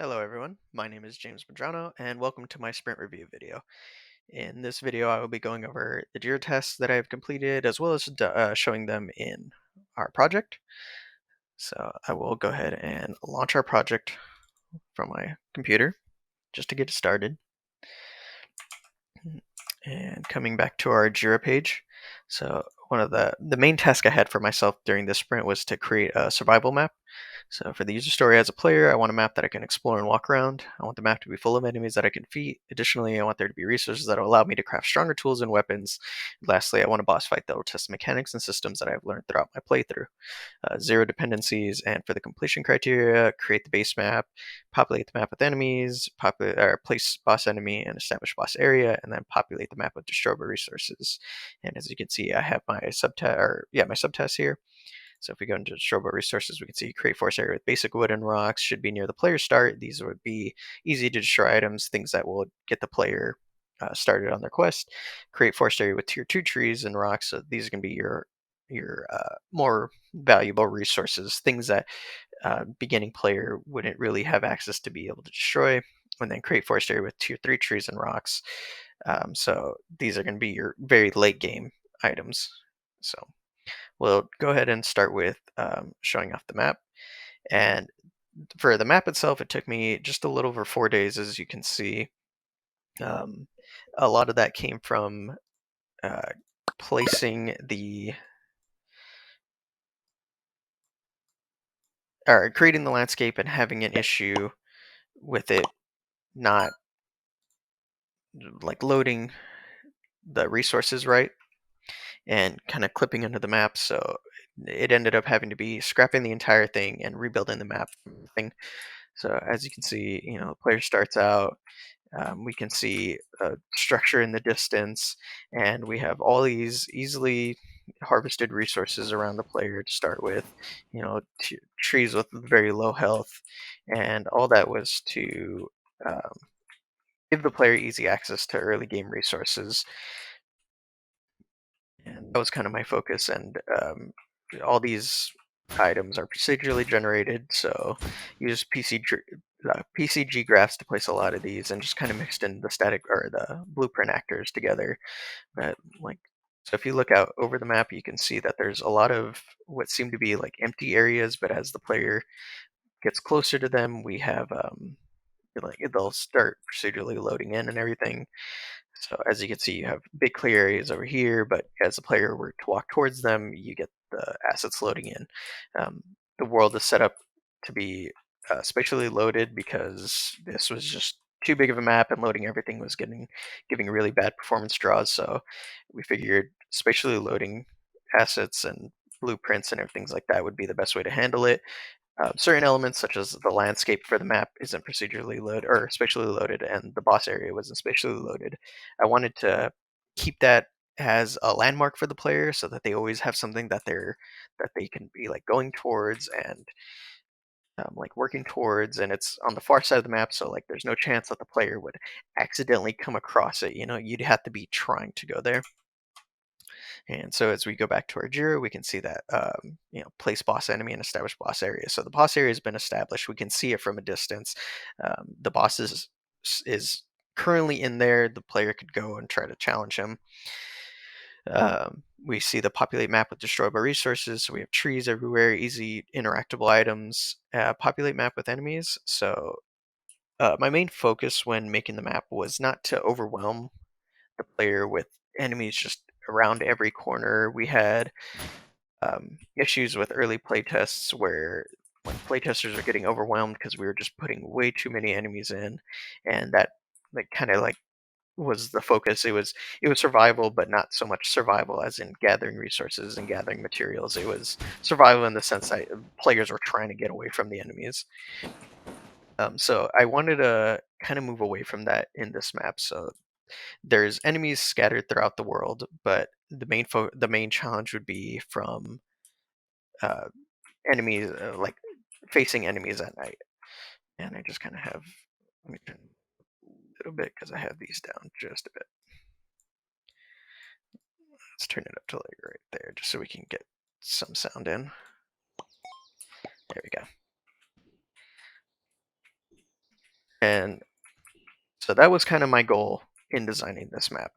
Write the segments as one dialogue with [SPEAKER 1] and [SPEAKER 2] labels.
[SPEAKER 1] Hello everyone, my name is James Medrano and welcome to my sprint review video. In this video I will be going over the Jira tests that I have completed as well as showing them in our project. So I will go ahead and launch our project from my computer just to get it started. And coming back to our Jira page, so one of the main tasks I had for myself during this sprint was to create a survival map. So for the user story as a player, I want a map that I can explore and walk around. I want the map to be full of enemies that I can defeat. Additionally, I want there to be resources that will allow me to craft stronger tools and weapons. Lastly, I want a boss fight that will test mechanics and systems that I've learned throughout my playthrough. Zero dependencies, and for the completion criteria, create the base map, populate the map with enemies, place boss enemy and establish boss area, and then populate the map with destroyable resources. And as you can see, I have my subtest here. So if we go into destroyable resources, we can see create forest area with basic wood and rocks should be near the player start. These would be easy to destroy items, things that will get the player started on their quest. Create forest area with tier 2 trees and rocks. So these are going to be your more valuable resources, things that beginning player wouldn't really have access to be able to destroy. And then create forest area with tier 3 trees and rocks. So these are going to be your very late game items. So we'll go ahead and start with showing off the map. And for the map itself, it took me just a little over 4 days, as you can see. Um, a lot of that came from uh, placing or creating the landscape and having an issue with it not like loading the resources right and kind of clipping into the map. So it ended up having to be scrapping the entire thing and rebuilding the map from nothing. So as you can see, the player starts out. We can see a structure in the distance, and we have all these easily harvested resources around the player to start with. Trees with very low health, and all that was to um, give the player easy access to early game resources. And that was kind of my focus. And all these items are procedurally generated, so use PCG graphs to place a lot of these, and just kind of mixed in the static or the blueprint actors together. But like, so if you look out over the map, you can see that there's a lot of what seem to be like empty areas, but as the player gets closer to them, we have like they'll start procedurally loading in and everything. So as you can see, you have big clear areas over here, but as the player were to walk towards them, you get the assets loading in. The world is set up to be spatially loaded because this was just too big of a map, and loading everything was giving really bad performance draws. So we figured spatially loading assets and blueprints and everything like that would be the best way to handle it. Certain elements, such as the landscape for the map, isn't procedurally loaded or spatially loaded, and the boss area wasn't spatially loaded. I wanted to keep that as a landmark for the player, so that they always have something that they can be like going towards and like working towards, and it's on the far side of the map, so like there's no chance that the player would accidentally come across it. You'd have to be trying to go there. And so as we go back to our Jira, we can see that, place boss enemy and establish boss area. So the boss area has been established. We can see it from a distance. The boss is currently in there. The player could go and try to challenge him. We see the populate map with destroyable resources. So we have trees everywhere, easy interactable items. Populate map with enemies. So my main focus when making the map was not to overwhelm the player with enemies just around every corner. We had issues with early playtests where when playtesters are getting overwhelmed because we were just putting way too many enemies in, and that like kind of like was the focus. It was survival, but not so much survival as in gathering resources and gathering materials. It was survival in the sense that players were trying to get away from the enemies. So I wanted to kind of move away from that in this map. So there's enemies scattered throughout the world, but the main challenge would be from uh, enemies, like facing enemies at night. And I just kind of have, let me turn a little bit because I have these down just a bit. Let's turn it up to like right there just so we can get some sound in. There we go. And so that was kind of my goal in designing this map.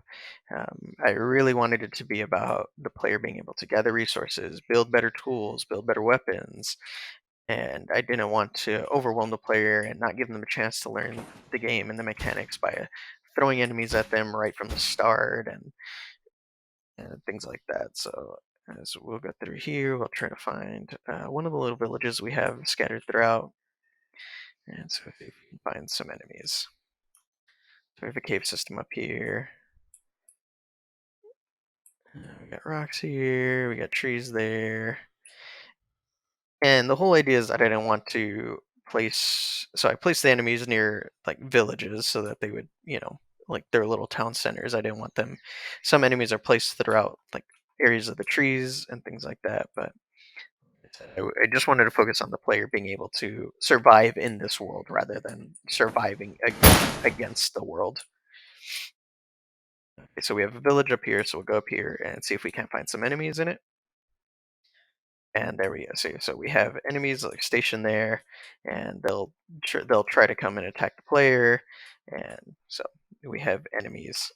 [SPEAKER 1] I really wanted it to be about the player being able to gather resources, build better tools, build better weapons, and I didn't want to overwhelm the player and not give them a chance to learn the game and the mechanics by throwing enemies at them right from the start and things like that. So as we'll go through here, we'll try to find one of the little villages we have scattered throughout, and so if we can find some enemies. So we have a cave system up here. We got rocks here, we got trees there. And the whole idea is that I didn't want to so I placed the enemies near like villages so that they would, like their little town centers. I didn't want them. Some enemies are placed throughout like areas of the trees and things like that, but I just wanted to focus on the player being able to survive in this world rather than surviving against the world. Okay, so we have a village up here, so we'll go up here and see if we can't find some enemies in it. And there we go. So we have enemies like stationed there, and they'll try to come and attack the player, and so we have enemies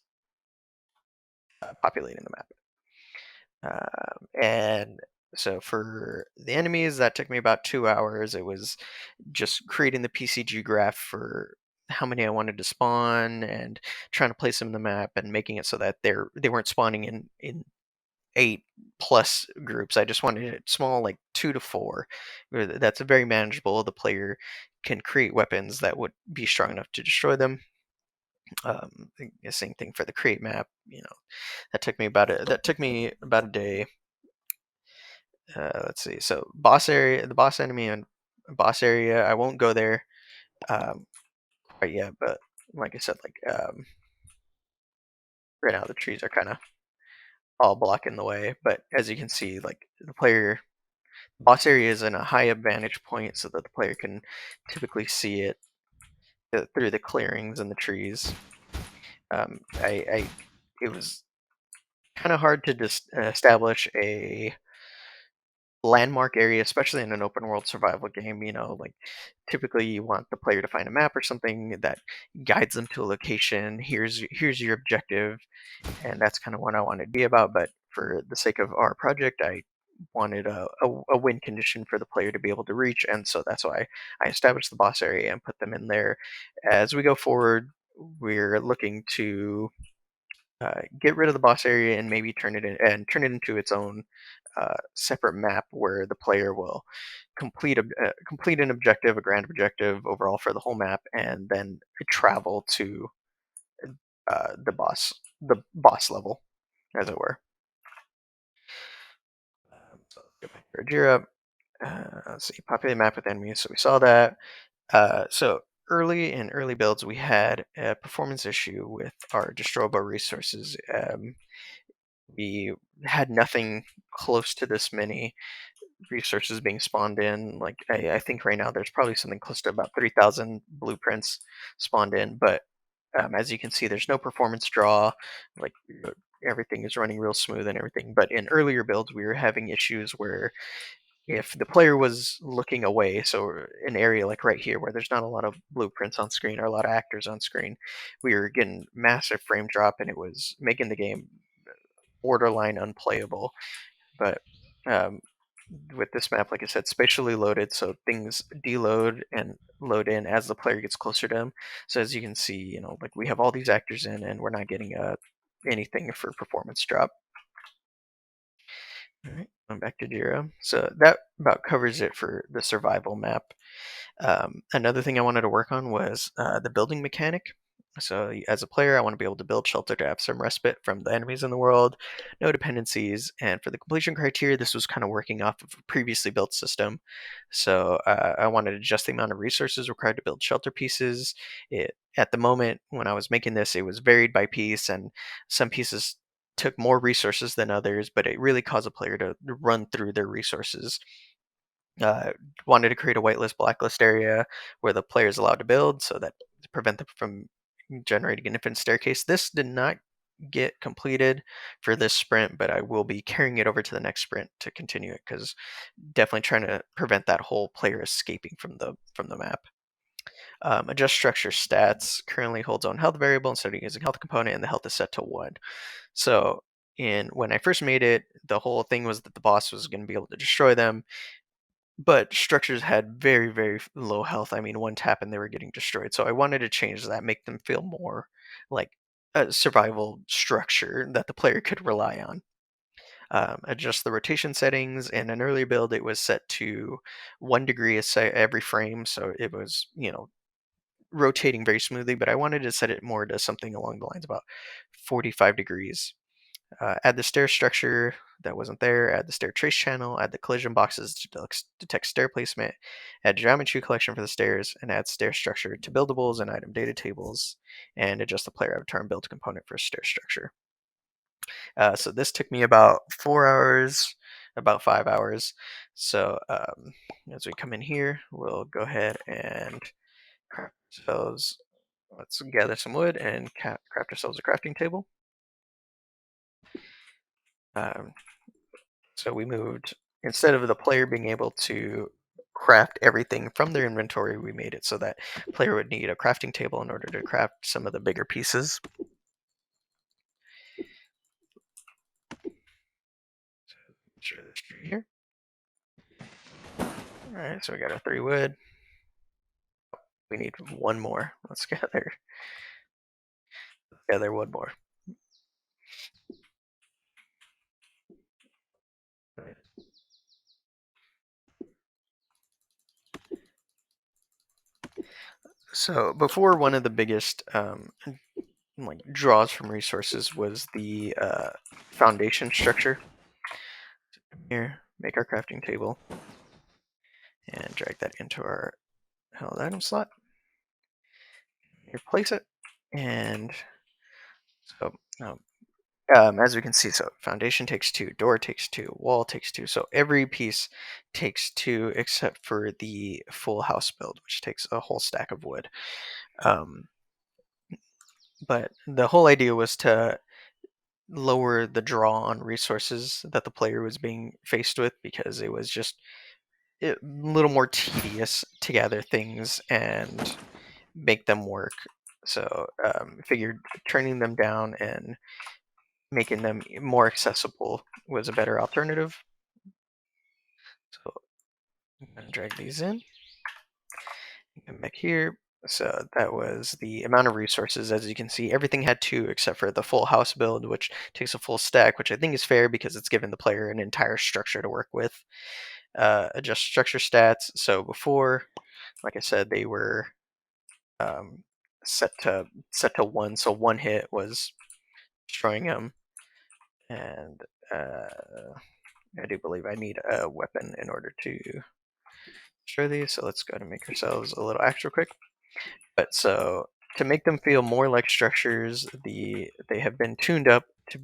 [SPEAKER 1] populating the map. And so for the enemies, that took me about 2 hours. It was just creating the PCG graph for how many I wanted to spawn and trying to place them in the map and making it so that they weren't spawning in 8+ groups. I just wanted it small, like 2 to 4. That's very manageable. The player can create weapons that would be strong enough to destroy them. The same thing for the create map. That took me about a day. Let's see. So boss area, the boss enemy and boss area. I won't go there um, quite yet, but like I said, right now the trees are kind of all blocking the way. But as you can see, like the player boss area is in a high vantage point so that the player can typically see it through the clearings and the trees. It was kind of hard to just establish a landmark area, especially in an open world survival game. Like typically you want the player to find a map or something that guides them to a location. Here's your objective, and that's kind of what I wanted to be about. But for the sake of our project, I wanted a win condition for the player to be able to reach, and so that's why I established the boss area and put them in there. As we go forward, we're looking to get rid of the boss area and maybe turn it into its own separate map where the player will complete an objective, a grand objective overall for the whole map, and then travel to the boss level, as it were. So let's go back to our Jira. Let's see, populate map with enemies. So we saw that. So early builds, we had a performance issue with our destroyable resources. We had nothing close to this many resources being spawned in. Like I think right now there's probably something close to about 3,000 blueprints spawned in, but as you can see, there's no performance draw. Like everything is running real smooth and everything. But in earlier builds, we were having issues where if the player was looking away, so an area like right here where there's not a lot of blueprints on screen or a lot of actors on screen, we were getting massive frame drop and it was making the game borderline unplayable. But um, with this map, like I said, spatially loaded, so things deload and load in as the player gets closer to them. So as you can see, like we have all these actors in, and we're not getting anything for performance drop. All right, I'm back to Jira. So that about covers it for the survival map. Another thing I wanted to work on was the building mechanic. So, as a player, I want to be able to build shelter to have some respite from the enemies in the world, no dependencies. And for the completion criteria, this was kind of working off of a previously built system. So, I wanted to adjust the amount of resources required to build shelter pieces. At the moment when I was making this, it was varied by piece, and some pieces took more resources than others, but it really caused a player to run through their resources. uh, Wanted to create a whitelist blacklist area where the player is allowed to build so that to prevent them from generating an infinite staircase. This did not get completed for this sprint, but I will be carrying it over to the next sprint to continue it because definitely trying to prevent that whole player escaping from the map. Adjust structure stats. Currently holds on health variable instead of using health component, and the health is set to 1. So when I first made it, the whole thing was that the boss was going to be able to destroy them, but structures had very, very low health. I mean, one tap and they were getting destroyed. So I wanted to change that, make them feel more like a survival structure that the player could rely on. Adjust the rotation settings. In an earlier build, it was set to 1 degree every frame, so it was rotating very smoothly. But I wanted to set it more to something along the lines about 45 degrees. Add the stair structure that wasn't there, add the stair trace channel, add the collision boxes to detect stair placement, add geometry collection for the stairs, and add stair structure to buildables and item data tables, and adjust the player avatar and build component for stair structure. So this took me about 4 hours, about 5 hours. So as we come in here, we'll go ahead and craft ourselves. Let's gather some wood and craft ourselves a crafting table. Um, So we moved, instead of the player being able to craft everything from their inventory, we made it so that player would need a crafting table in order to craft some of the bigger pieces. Share this tree here. Alright, so we got our 3 wood. We need one more. Let's gather one more. So before, one of the biggest like draws from resources was the foundation structure. Here, make our crafting table and drag that into our held item slot. Here, place it, and so as we can see, so foundation takes 2, door takes 2, wall takes 2. So every piece takes 2 except for the full house build, which takes a whole stack of wood. But the whole idea was to lower the draw on resources that the player was being faced with, because it was just a little more tedious to gather things and make them work. So figured turning them down and making them more accessible was a better alternative. So I'm going to drag these in. Come back here. So that was the amount of resources. As you can see, everything had 2 except for the full house build, which takes a full stack, which I think is fair because it's given the player an entire structure to work with. Adjust structure stats. So before, like I said, they were set to 1. So 1 hit was destroying them, and I do believe I need a weapon in order to destroy these. So let's go ahead and make ourselves a little axe real quick. But so to make them feel more like structures, they have been tuned up to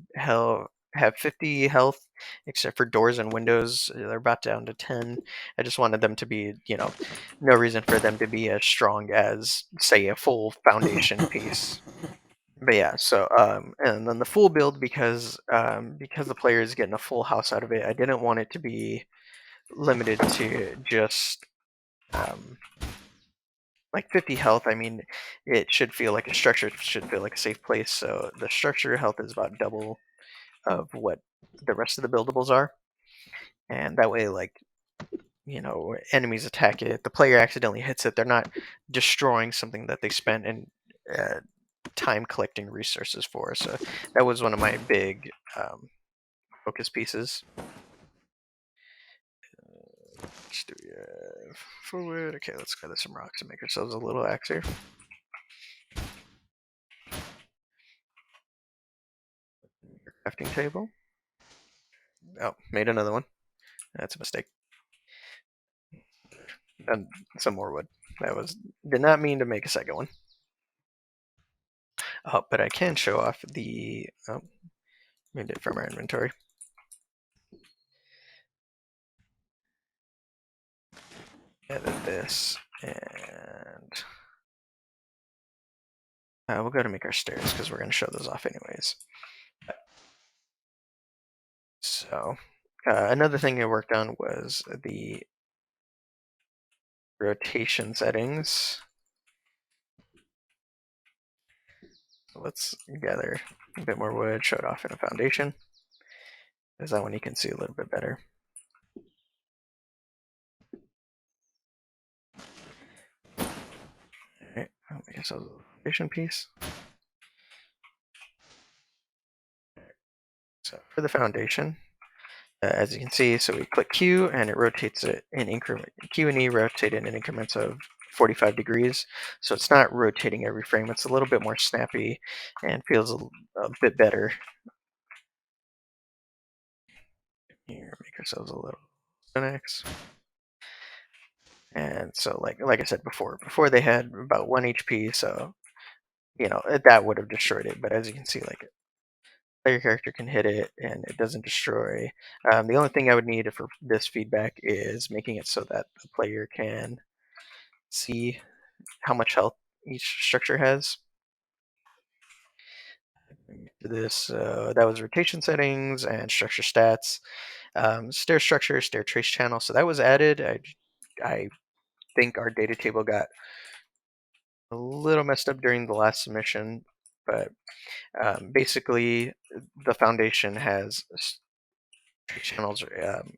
[SPEAKER 1] have 50 health, except for doors and windows. They're about down to 10. I just wanted them to be, no reason for them to be as strong as, say, a full foundation piece. But yeah, so and then the full build, because the player is getting a full house out of it, I didn't want it to be limited to just like 50 health. I mean, it should feel like a structure, should feel like a safe place. So the structure health is about double of what the rest of the buildables are, and that way, like, enemies attack it, the player accidentally hits it, they're not destroying something that they spent in uh, time collecting resources for. So that was one of my big focus pieces. Let's do forward. Okay, let's gather some rocks and make ourselves a little axe here. Crafting table. Oh, made another one. That's a mistake. And some more wood. Did not mean to make a second one. Oh, but I can show off the. Oh, made it from our inventory. Edit this, and we'll go to make our stairs because we're going to show those off anyways. So another thing I worked on was the rotation settings. So let's gather a bit more wood, show it off in a foundation, because that one you can see a little bit better. Alright, I'll make ourselves a foundation piece. So for the foundation, as you can see, so we click Q and it rotates it in increment. Q and E rotate it in increments of 45 degrees. So it's not rotating every frame. It's a little bit more snappy and feels a bit better. Here, make ourselves a little X. And so like I said before they had about 1 HP, so that would have destroyed it. But as you can see, like player character can hit it and it doesn't destroy. The only thing I would need for this feedback is making it so that the player can see how much health each structure has. This that was rotation settings and structure stats, stair structure, stair trace channel. So that was added. I think our data table got a little messed up during the last submission, but basically the foundation has channels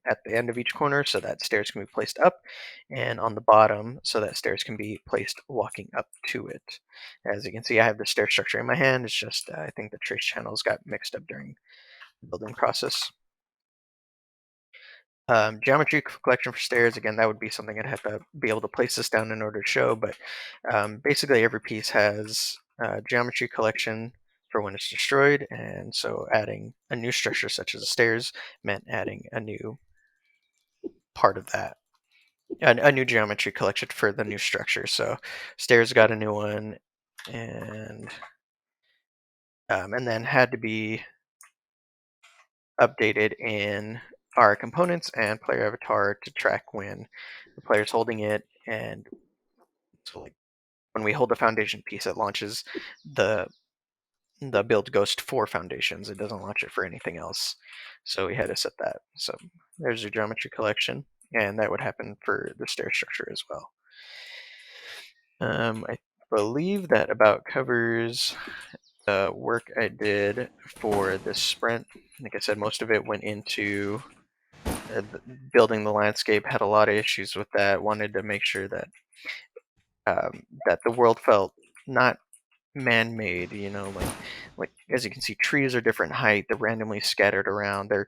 [SPEAKER 1] at the end of each corner so that stairs can be placed up, and on the bottom so that stairs can be placed walking up to it. As you can see, I have the stair structure in my hand. It's just I think the trace channels got mixed up during the building process. Geometry collection for stairs, again, that would be something I'd have to be able to place this down in order to show, but basically every piece has geometry collection for when it's destroyed, and so adding a new structure such as the stairs meant adding a new part of that, a new geometry collection for the new structure. So stairs got a new one, and and then had to be updated in our components and player avatar to track when the player's holding it. And so like when we hold the foundation piece, it launches the build ghost for foundations. It doesn't launch it for anything else. So we had to set that. So there's your geometry collection, and that would happen for the stair structure as well. I believe that about covers the work I did for this sprint. Like I said, most of it went into building the landscape. Had a lot of issues with that. Wanted to make sure that that the world felt not man-made. Like as you can see, trees are different height. They're randomly scattered around. They're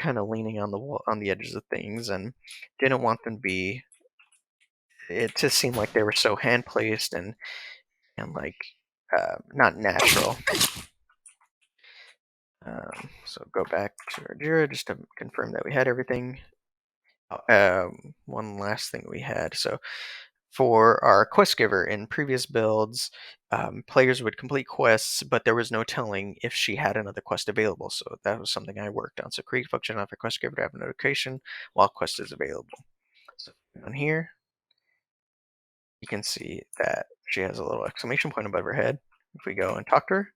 [SPEAKER 1] kind of leaning on the wall, on the edges of things, and didn't want them to be. It just seemed like they were so hand placed and like not natural. So go back to our Jira just to confirm that we had everything. One last thing we had. So for our quest giver in previous builds, players would complete quests, but there was no telling if she had another quest available. So that was something I worked on. So create function on for quest giver to have a notification while quest is available. So on here, you can see that she has a little exclamation point above her head. If we go and talk to her,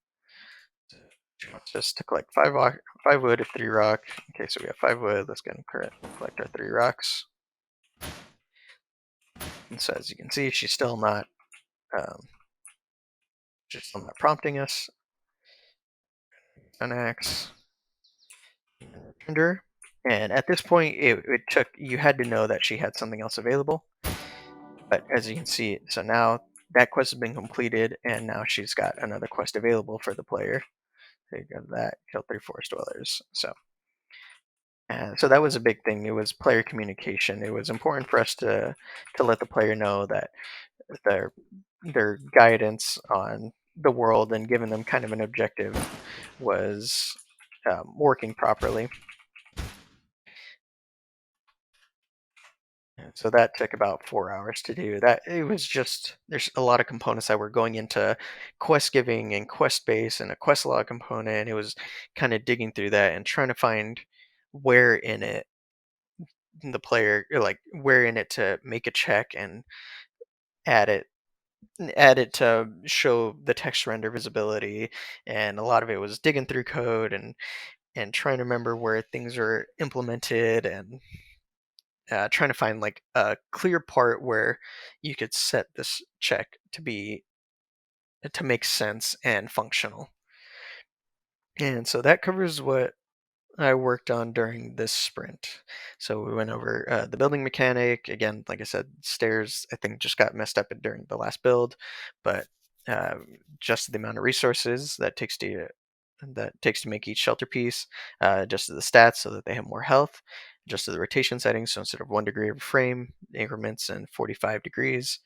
[SPEAKER 1] she wants us to collect 5 wood, 3 rock. Okay, so we have 5 wood. Let's go and collect our 3 rocks. And so as you can see, um, she's still not prompting us. An axe. Her. And at this point, you had to know that she had something else available. But as you can see, so now that quest has been completed, and now she's got another quest available for the player. There you go, that kill 3 forest dwellers. So that was a big thing. It was player communication. It was important for us to let the player know that their their guidance on the world and giving them kind of an objective was working properly. So that took about 4 hours to do. That it was just there's a lot of components that were going into quest giving and quest base and a quest log component. It was kind of digging through that and trying to find where in it the player like where in it to make a check and add it add it to show the text render visibility. And a lot of it was digging through code and trying to remember where things are implemented, and trying to find like a clear part where you could set this check to be to make sense and functional. And so that covers what I worked on during this sprint. So we went over the building mechanic again. Like I said, stairs I think just got messed up during the last build, but uh, just the amount of resources that takes to make each shelter piece, adjusted the stats so that they have more health, adjusted the rotation settings so instead of 1 degree of frame increments and 45 degrees.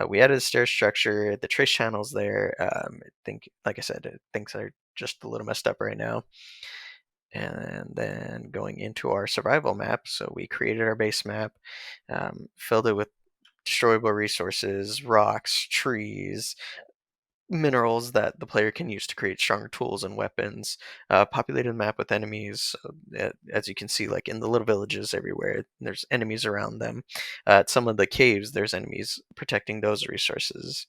[SPEAKER 1] We added a stair structure, the trace channels there. I think, like I said, things are just a little messed up right now. And then going into our survival map, so we created our base map, filled it with destroyable resources, rocks, trees, minerals that the player can use to create stronger tools and weapons. Populated the map with enemies, so as you can see, like in the little villages everywhere, there's enemies around them. At some of the caves, there's enemies protecting those resources.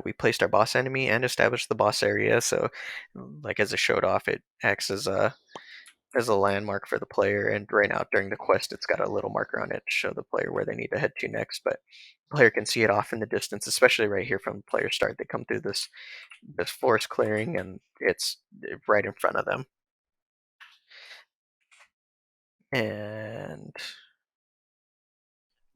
[SPEAKER 1] We placed our boss enemy and established the boss area, so like as I showed off, it acts as a landmark for the player. And right now during the quest, it's got a little marker on it to show the player where they need to head to next. But the player can see it off in the distance, especially right here from the player start. They come through this forest clearing, and it's right in front of them. And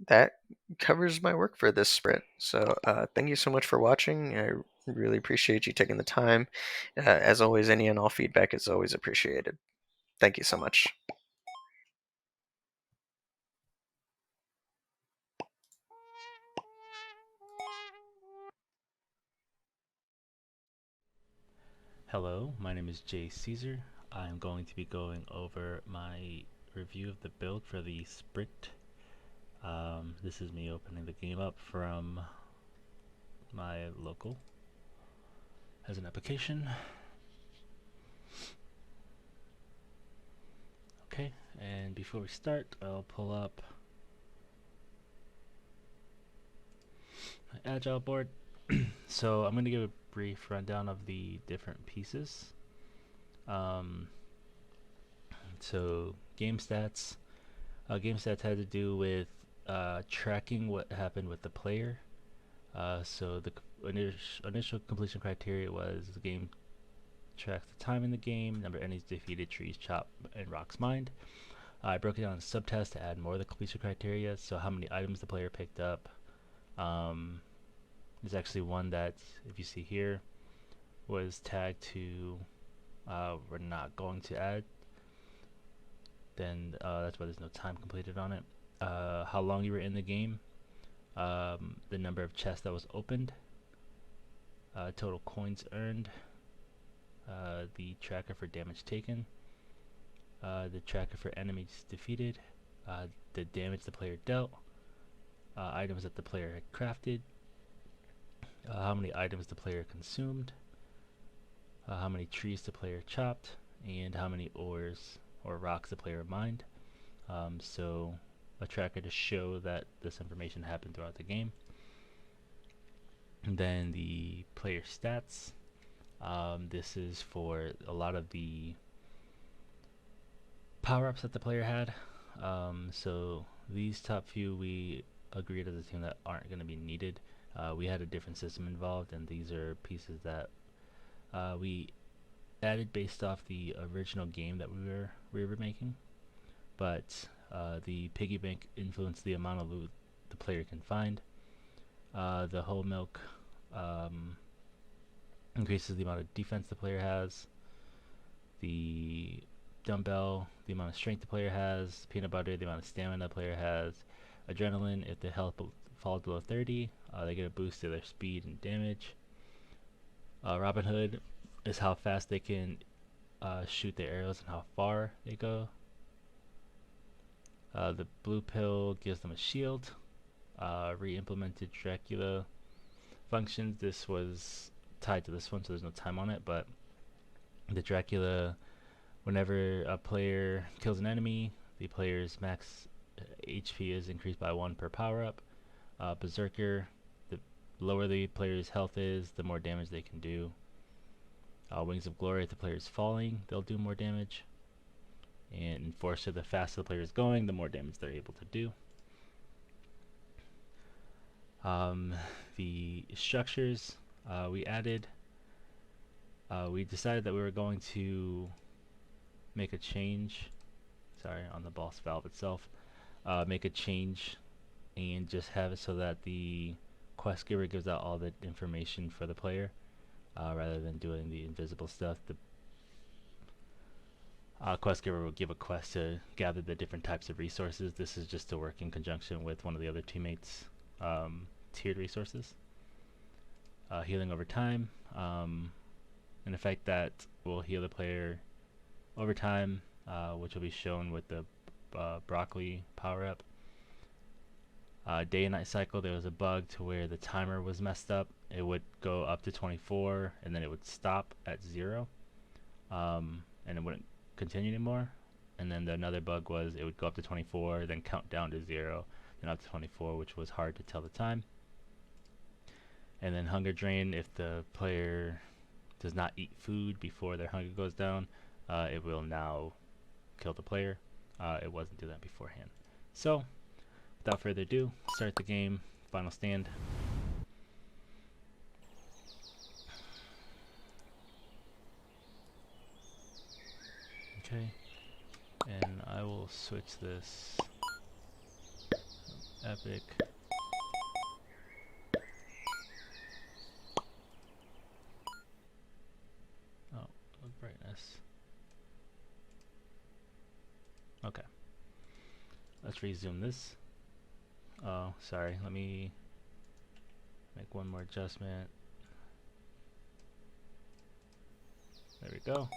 [SPEAKER 1] that covers my work for this sprint. So thank you so much for watching. I really appreciate you taking the time. As always, any and all feedback is always appreciated. Thank you so much.
[SPEAKER 2] Hello, my name is Jay Caesar. I'm going to be going over my review of the build for the sprint. This is me opening the game up from my local as an application. Okay, and before we start, I'll pull up my agile board. So I'm going to give a brief rundown of the different pieces. So game stats. Game stats had to do with tracking what happened with the player. So the initial completion criteria was the game tracks the time in the game, number of enemies defeated, trees chopped, and rocks mined. I broke it down into subtests to add more of the completion criteria. So how many items the player picked up. There's actually one that, if you see here, was tagged to we're not going to add. Then that's why there's no time completed on it. How long you were in the game. The number of chests that was opened, total coins earned, the tracker for damage taken, the tracker for enemies defeated, the damage the player dealt, items that the player had crafted, how many items the player consumed, how many trees the player chopped, and how many ores or rocks the player mined. So a tracker to show that this information happened throughout the game. And then the player stats. This is for a lot of the power-ups that the player had. So these top few we agreed as a team that aren't going to be needed. We had a different system involved, and these are pieces that we added based off the original game that we were making. But the piggy bank influenced the amount of loot the player can find. The whole milk increases the amount of defense the player has. The dumbbell, the amount of strength the player has. Peanut butter, the amount of stamina the player has. Adrenaline, if the health falls below 30, they get a boost to their speed and damage. Robin Hood is how fast they can shoot their arrows and how far they go. The blue pill gives them a shield. Re-implemented Dracula functions. This was tied to this one, so there's no time on it, but the Dracula, whenever a player kills an enemy, the player's max HP is increased by 1 per power-up. Berserker, the lower the player's health is, the more damage they can do. Wings of Glory, if the player is falling, they'll do more damage. And Enforcer, the faster the player is going, the more damage they're able to do. The structures, We decided that we were going to make a change, sorry, on the boss valve itself, make a change and just have it so that the quest giver gives out all the information for the player, rather than doing the invisible stuff. The quest giver will give a quest to gather the different types of resources. This is just to work in conjunction with one of the other teammates' tiered resources. Healing over time, an effect that will heal the player over time, which will be shown with the broccoli power up. Day and night cycle, there was a bug to where the timer was messed up. It would go up to 24 and then it would stop at 0, and it wouldn't continue anymore. And then another bug was it would go up to 24, then count down to 0, then up to 24, which was hard to tell the time. And then hunger drain, if the player does not eat food before their hunger goes down, it will now kill the player. It wasn't do that beforehand. So without further ado, start the game. Final stand. Okay, and I will switch this epic. Oh, brightness. Okay, let's resume this. Oh, sorry, let me make one more adjustment. There we go.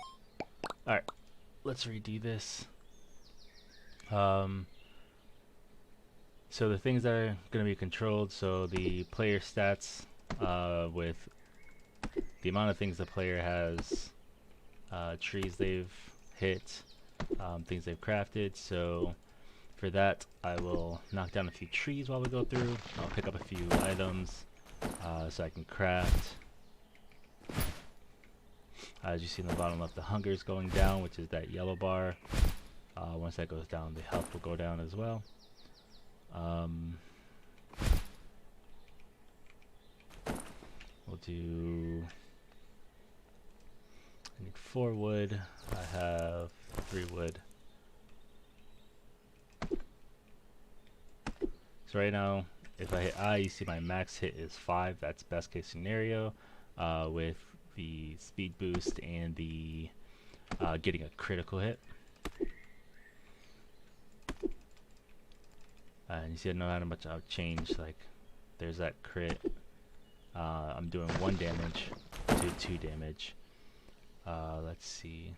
[SPEAKER 2] Alright, let's redo this. So the things that are going to be controlled, so the player stats, with the amount of things the player has, trees they've hit, things they've crafted. So for that, I will knock down a few trees while we go through. I'll pick up a few items, so I can craft. As you see in the bottom left, the hunger is going down, which is that yellow bar. Once that goes down, the health will go down as well. We'll do, I need 4 wood. I have 3 wood. So right now, if I hit I, you see my max hit is 5. That's best case scenario, with the speed boost and the getting a critical hit. And you see, I know how much I've changed. Like, there's that crit. I'm doing 1 damage to 2 damage. Let's see.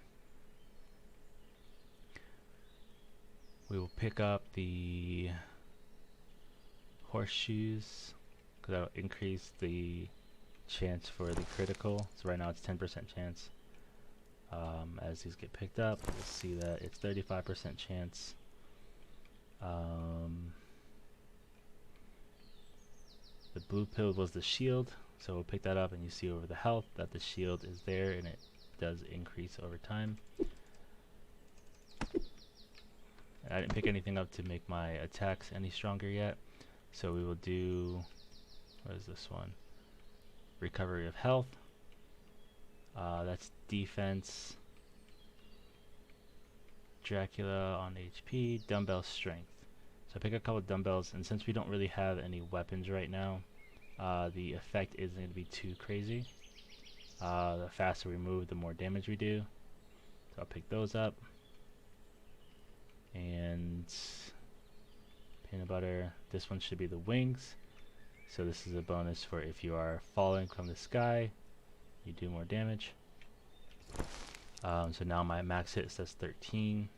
[SPEAKER 2] We will pick up the horseshoes, because that'll increase the chance for the critical. So right now it's 10% chance. As these get picked up, we'll see that it's 35% chance. The blue pill was the shield, so we'll pick that up, and you see over the health that the shield is there, and it does increase over time. I didn't pick anything up to make my attacks any stronger yet, so we will do, what is this one? Recovery of health. That's defense. Dracula on HP, dumbbell strength. So I pick a couple of dumbbells, and since we don't really have any weapons right now, the effect isn't going to be too crazy. The faster we move, the more damage we do. So I'll pick those up. And peanut butter, this one should be the wings. So this is a bonus for if you are falling from the sky, you do more damage. So now my max hit says 13,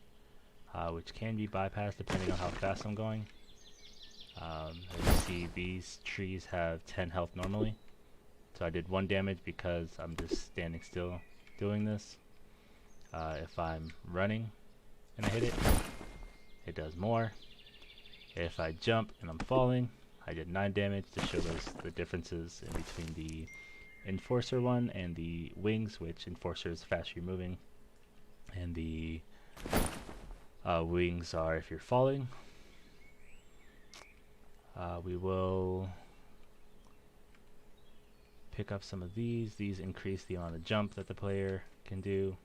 [SPEAKER 2] which can be bypassed depending on how fast I'm going. As you see, these trees have 10 health normally. So I did 1 damage because I'm just standing still doing this. If I'm running and I hit it, it does more. If I jump and I'm falling, I did 9 damage to show the differences in between the Enforcer one and the wings, which Enforcer is fast you're moving, and the wings are if you're falling. We will pick up some of these. These increase the amount of jump that the player can do.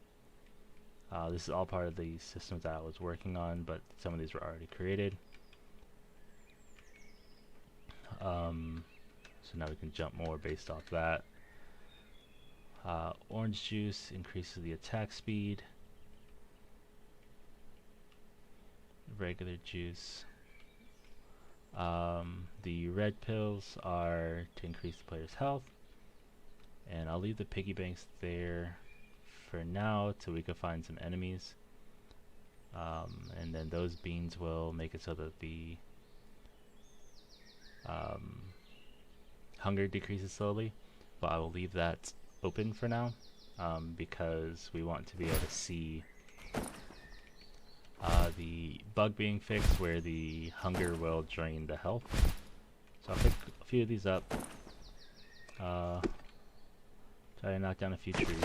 [SPEAKER 2] This is all part of the systems that I was working on, but some of these were already created. So now we can jump more based off that. Orange juice increases the attack speed. Regular juice. The red pills are to increase the player's health. And I'll leave the piggy banks there for now till we can find some enemies. And then those beans will make it so that the hunger decreases slowly, but I will leave that open for now because we want to be able to see the bug being fixed where the hunger will drain the health. So I'll pick a few of these up, try to knock down a few trees.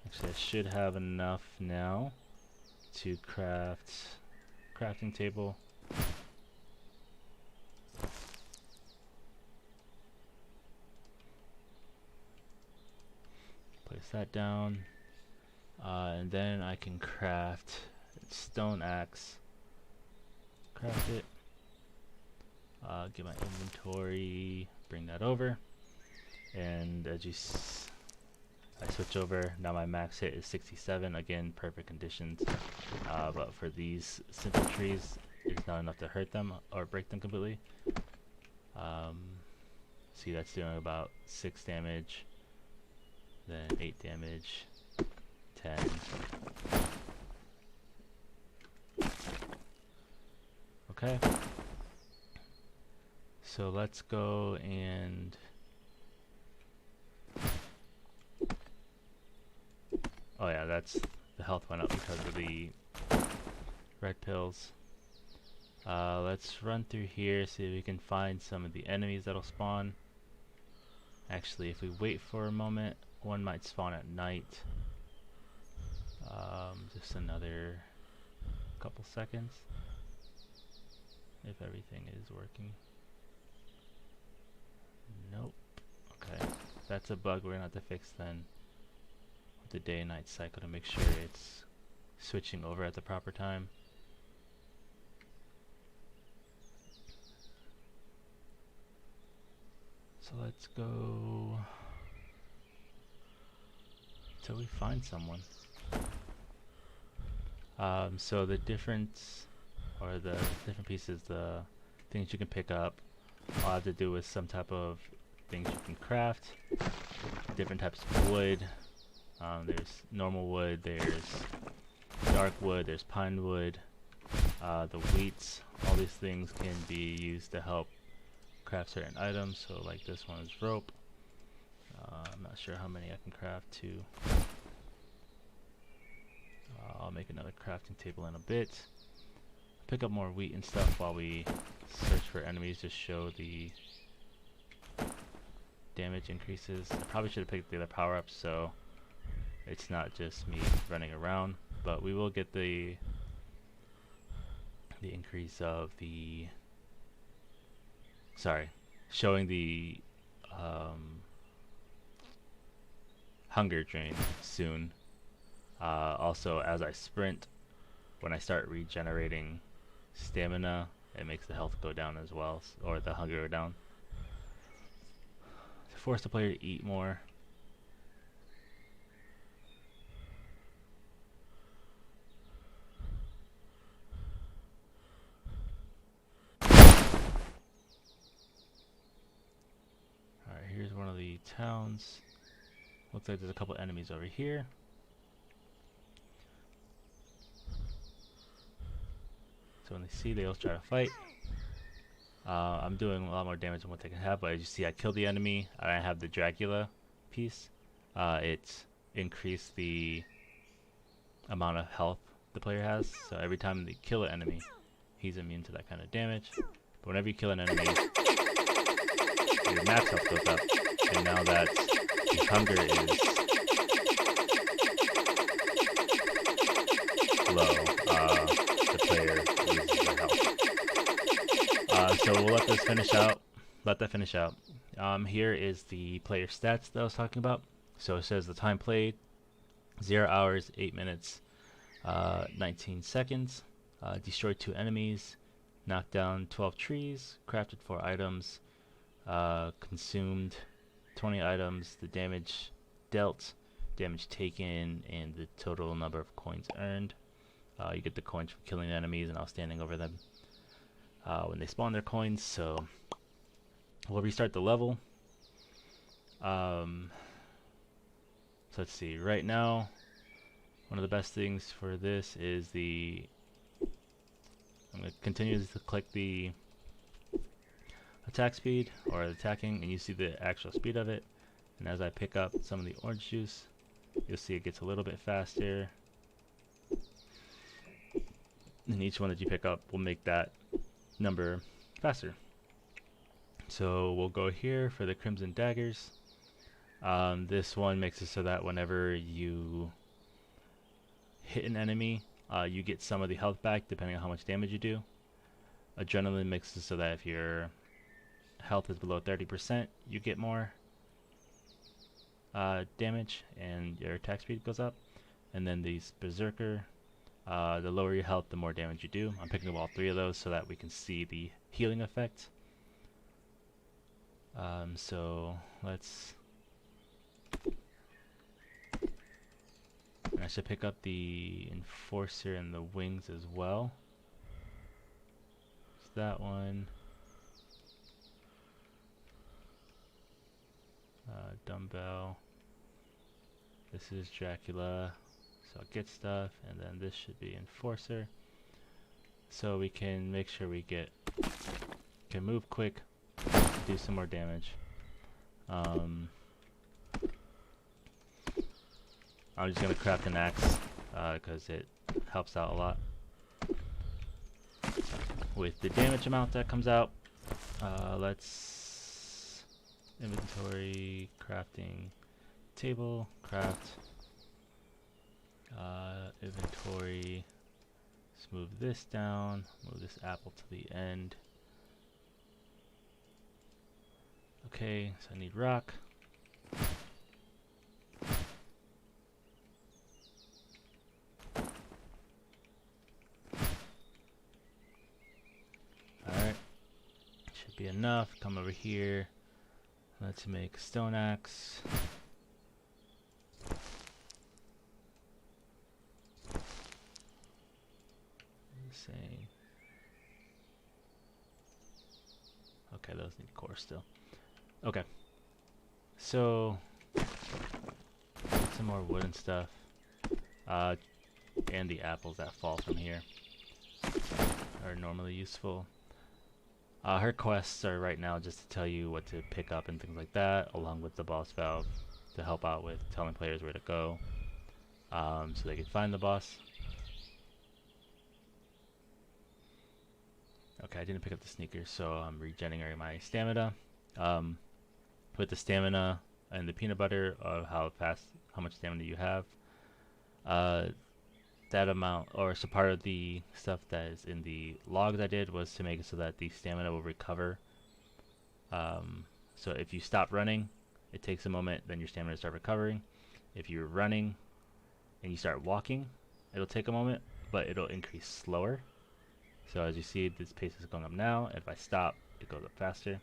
[SPEAKER 2] Actually, I should have enough now to craft crafting table. Place that down, and then I can craft stone axe. Craft it. Get my inventory. Bring that over, and as you I switch over. Now my max hit is 67. Again, perfect conditions. But for these simple trees, it's not enough to hurt them or break them completely. See, that's doing about 6 damage. Then 8 damage, 10. Okay. So let's go and... Oh yeah, that's... the health went up because of the red pills. Let's run through here, see if we can find some of the enemies that'll spawn. Actually, if we wait for a moment, one might spawn at night. Just another couple seconds. If everything is working. Nope. Okay. That's a bug we're gonna have to fix then. With the day and night cycle to make sure it's switching over at the proper time. So let's go till we find someone. So the difference, or the different pieces, the things you can pick up, all have to do with some type of things you can craft. Different types of wood. There's normal wood, there's dark wood, there's pine wood, the wheats. All these things can be used to help craft certain items. So like this one is rope. I'm not sure how many I can craft too. I'll make another crafting table in a bit. Pick up more wheat and stuff while we search for enemies to show the damage increases. I probably should have picked the other power-ups so it's not just me running around, but we will get the increase of the showing the hunger drain soon. Also, as I sprint, when I start regenerating stamina, it makes the health go down as well, or the hunger go down. To force the player to eat more. Alright, here's one of the towns. Looks like there's a couple enemies over here. So when they see, they'll try to fight. I'm doing a lot more damage than what they can have, but as you see, I killed the enemy. I have the Dracula piece. It increased the amount of health the player has. So every time they kill an enemy, he's immune to that kind of damage. But whenever you kill an enemy, your max health goes up. And now that his hunger is low, the player loses their health. So we'll let this finish out. Let that finish out. Here is the player stats that I was talking about. So it says the time played, 0 hours, 8 minutes, 19 seconds, destroyed 2 enemies, knocked down 12 trees, crafted 4 items, consumed 20 items, the damage dealt, damage taken, and the total number of coins earned. You get the coins from killing enemies and standing over them when they spawn their coins. So we'll restart the level. So let's see. Right now, one of the best things for this is I'm going to continue to click the attack speed or attacking, and you see the actual speed of it. And as I pick up some of the orange juice, you'll see it gets a little bit faster. And each one that you pick up will make that number faster. So we'll go here for the crimson daggers. This one makes it so that whenever you hit an enemy, you get some of the health back depending on how much damage you do. Adrenaline makes it so that if your health is below 30%, you get more damage and your attack speed goes up. And then these berserker, the lower your health, the more damage you do. I'm picking up all 3 of those so that we can see the healing effect. So let's... And I should pick up the enforcer and the wings as well. It's that one. Dumbbell. This is Dracula. So I'll get stuff, and then this should be enforcer. So we can make sure we can move quick, do some more damage. I'm just gonna craft an axe because it helps out a lot with the damage amount that comes out. Let's inventory, crafting table, craft, inventory. Let's move this down, move this apple to the end. Okay, so I need rock. Alright, should be enough. Come over here. Let's make a stone axe. Same. Okay, those need core still. Okay. So, some more wood and stuff. And the apples that fall from here are normally useful. Her quests are right now just to tell you what to pick up and things like that, along with the boss valve to help out with telling players where to go, so they can find the boss. Okay, I didn't pick up the sneakers, so I'm regenerating my stamina. With the stamina and the peanut butter of how much stamina you have, that amount, or so part of the stuff that is in the logs I did was to make it so that the stamina will recover. So if you stop running, it takes a moment, then your stamina will start recovering. If you're running and you start walking, it'll take a moment, but it'll increase slower. So as you see, this pace is going up now. If I stop, it goes up faster.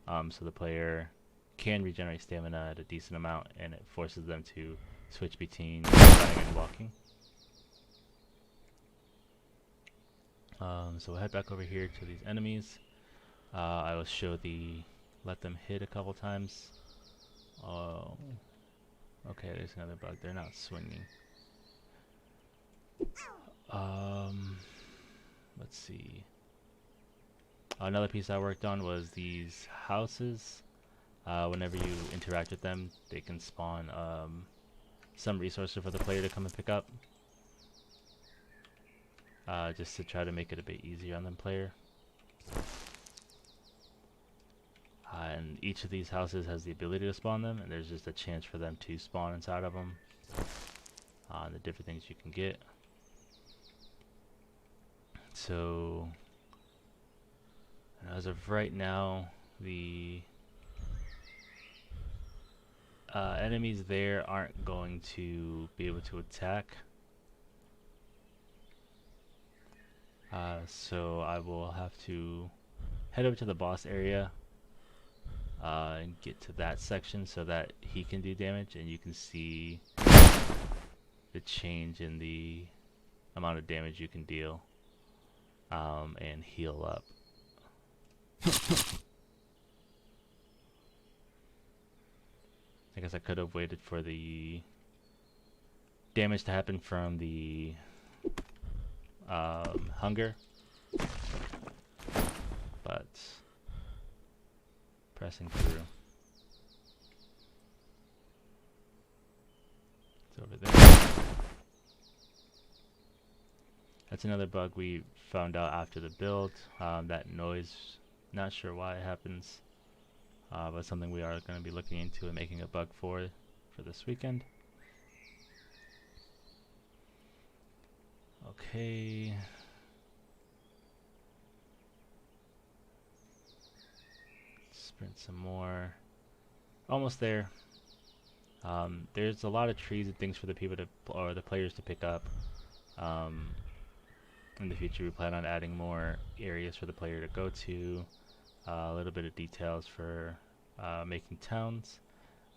[SPEAKER 2] So the player can regenerate stamina at a decent amount, and it forces them to switch between running and walking. So we'll head back over here to these enemies. I will show let them hit a couple times. Oh, okay, there's another bug. They're not swinging. Let's see. Another piece I worked on was these houses. Whenever you interact with them, they can spawn some resources for the player to come and pick up. Just to try to make it a bit easier on the player. And each of these houses has the ability to spawn them, and there's just a chance for them to spawn inside of them. The different things you can get. So, as of right now, the enemies there aren't going to be able to attack. So I will have to head over to the boss area and get to that section so that he can do damage, and you can see the change in the amount of damage you can deal and heal up. I guess I could have waited for the damage to happen from the hunger, but pressing through. It's over there. That's another bug we found out after the build. That noise, not sure why it happens, but something we are going to be looking into and making a bug for this weekend. Okay. Sprint some more. Almost there. There's a lot of trees and things for the people to, or the players to pick up. In the future, we plan on adding more areas for the player to go to. A little bit of details for making towns.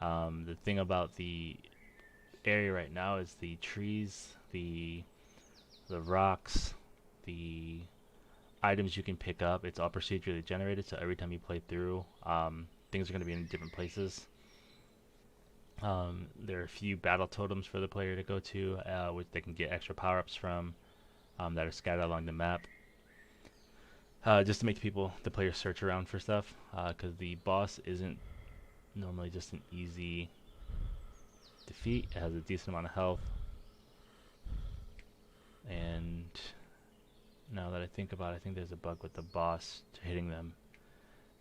[SPEAKER 2] The thing about the area right now is the trees, the rocks, the items you can pick up. It's all procedurally generated, so every time you play through, things are going to be in different places. There are a few battle totems for the player to go to, which they can get extra power-ups from, that are scattered along the map. Just to make the players search around for stuff, because the boss isn't normally just an easy defeat. It has a decent amount of health, and now that I think about it, I think there's a bug with the boss hitting them.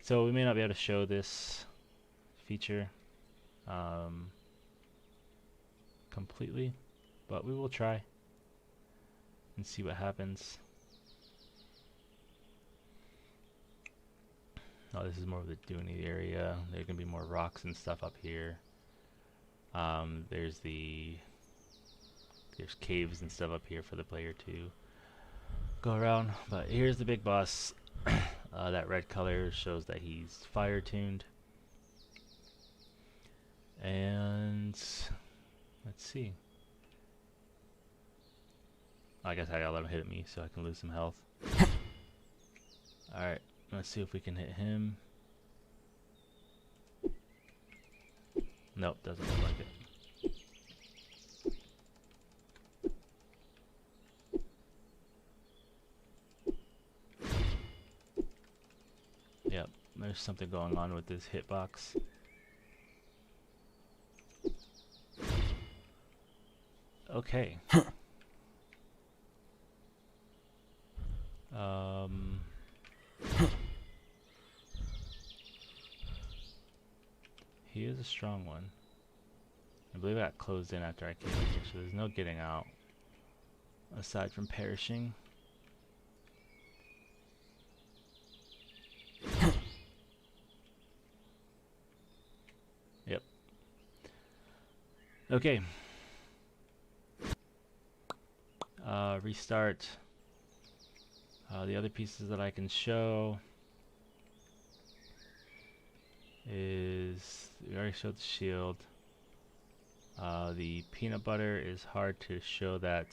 [SPEAKER 2] So we may not be able to show this feature completely, but we will try and see what happens. Oh, this is more of the duny area. There can be more rocks and stuff up here. There's caves and stuff up here for the player to go around. But here's the big boss. That red color shows that he's fire tuned. And let's see. I guess I gotta let him hit me so I can lose some health. Alright, let's see if we can hit him. Nope, doesn't look like it. Yep, there's something going on with this hitbox. Okay. He is a strong one. I believe I got closed in after I came in here, so there's no getting out aside from perishing. Yep. Okay. Restart. The other pieces that I can show is, we already showed the shield. The peanut butter is hard to show that.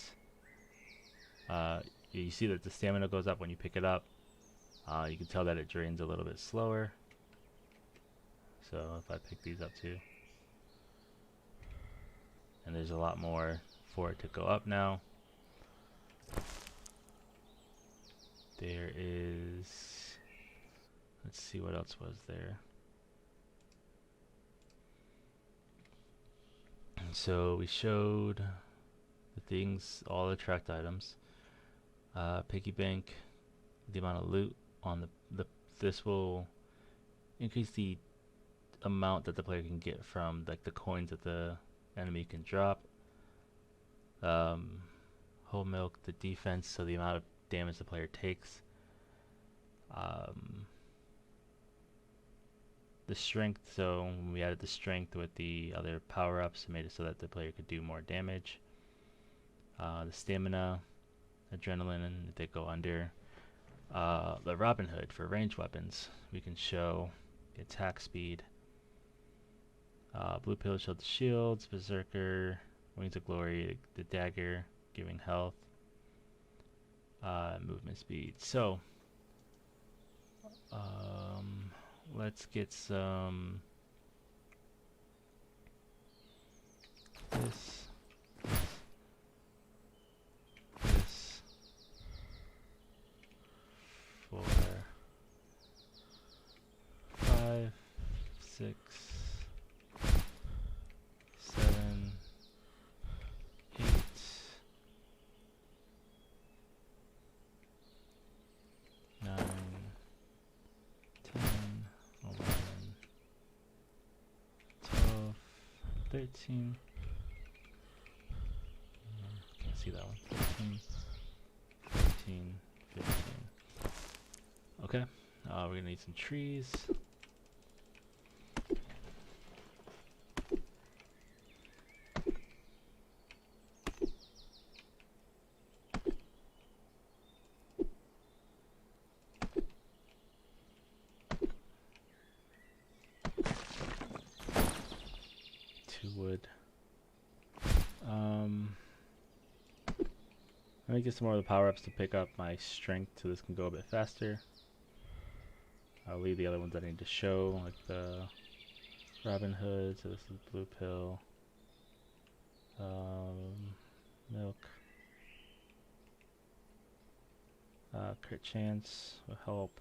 [SPEAKER 2] You see that the stamina goes up when you pick it up. You can tell that it drains a little bit slower. So if I pick these up too. And there's a lot more for it to go up now. There is, let's see what else was there. So we showed the things, all the tracked items. Piggy bank, the amount of loot on this will increase the amount that the player can get from like the coins that the enemy can drop. Whole milk, the defense, so the amount of damage the player takes. The strength, so when we added the strength with the other power-ups, it made it so that the player could do more damage. The stamina, adrenaline, and they go under. The Robin Hood for ranged weapons, we can show the attack speed. Blue pill showed the shields, berserker, wings of glory, the dagger, giving health, movement speed. So let's get some this, for 5, 6, 7, 8, 9, 10, 11, 12, 13. Can't see that one. 13, 14, 15. Okay, we're gonna need some trees. Wood. Let me get some more of the power-ups to pick up my strength so this can go a bit faster. I'll leave the other ones that I need to show, like the Robin Hood, so this is blue pill. Milk. Crit chance will help.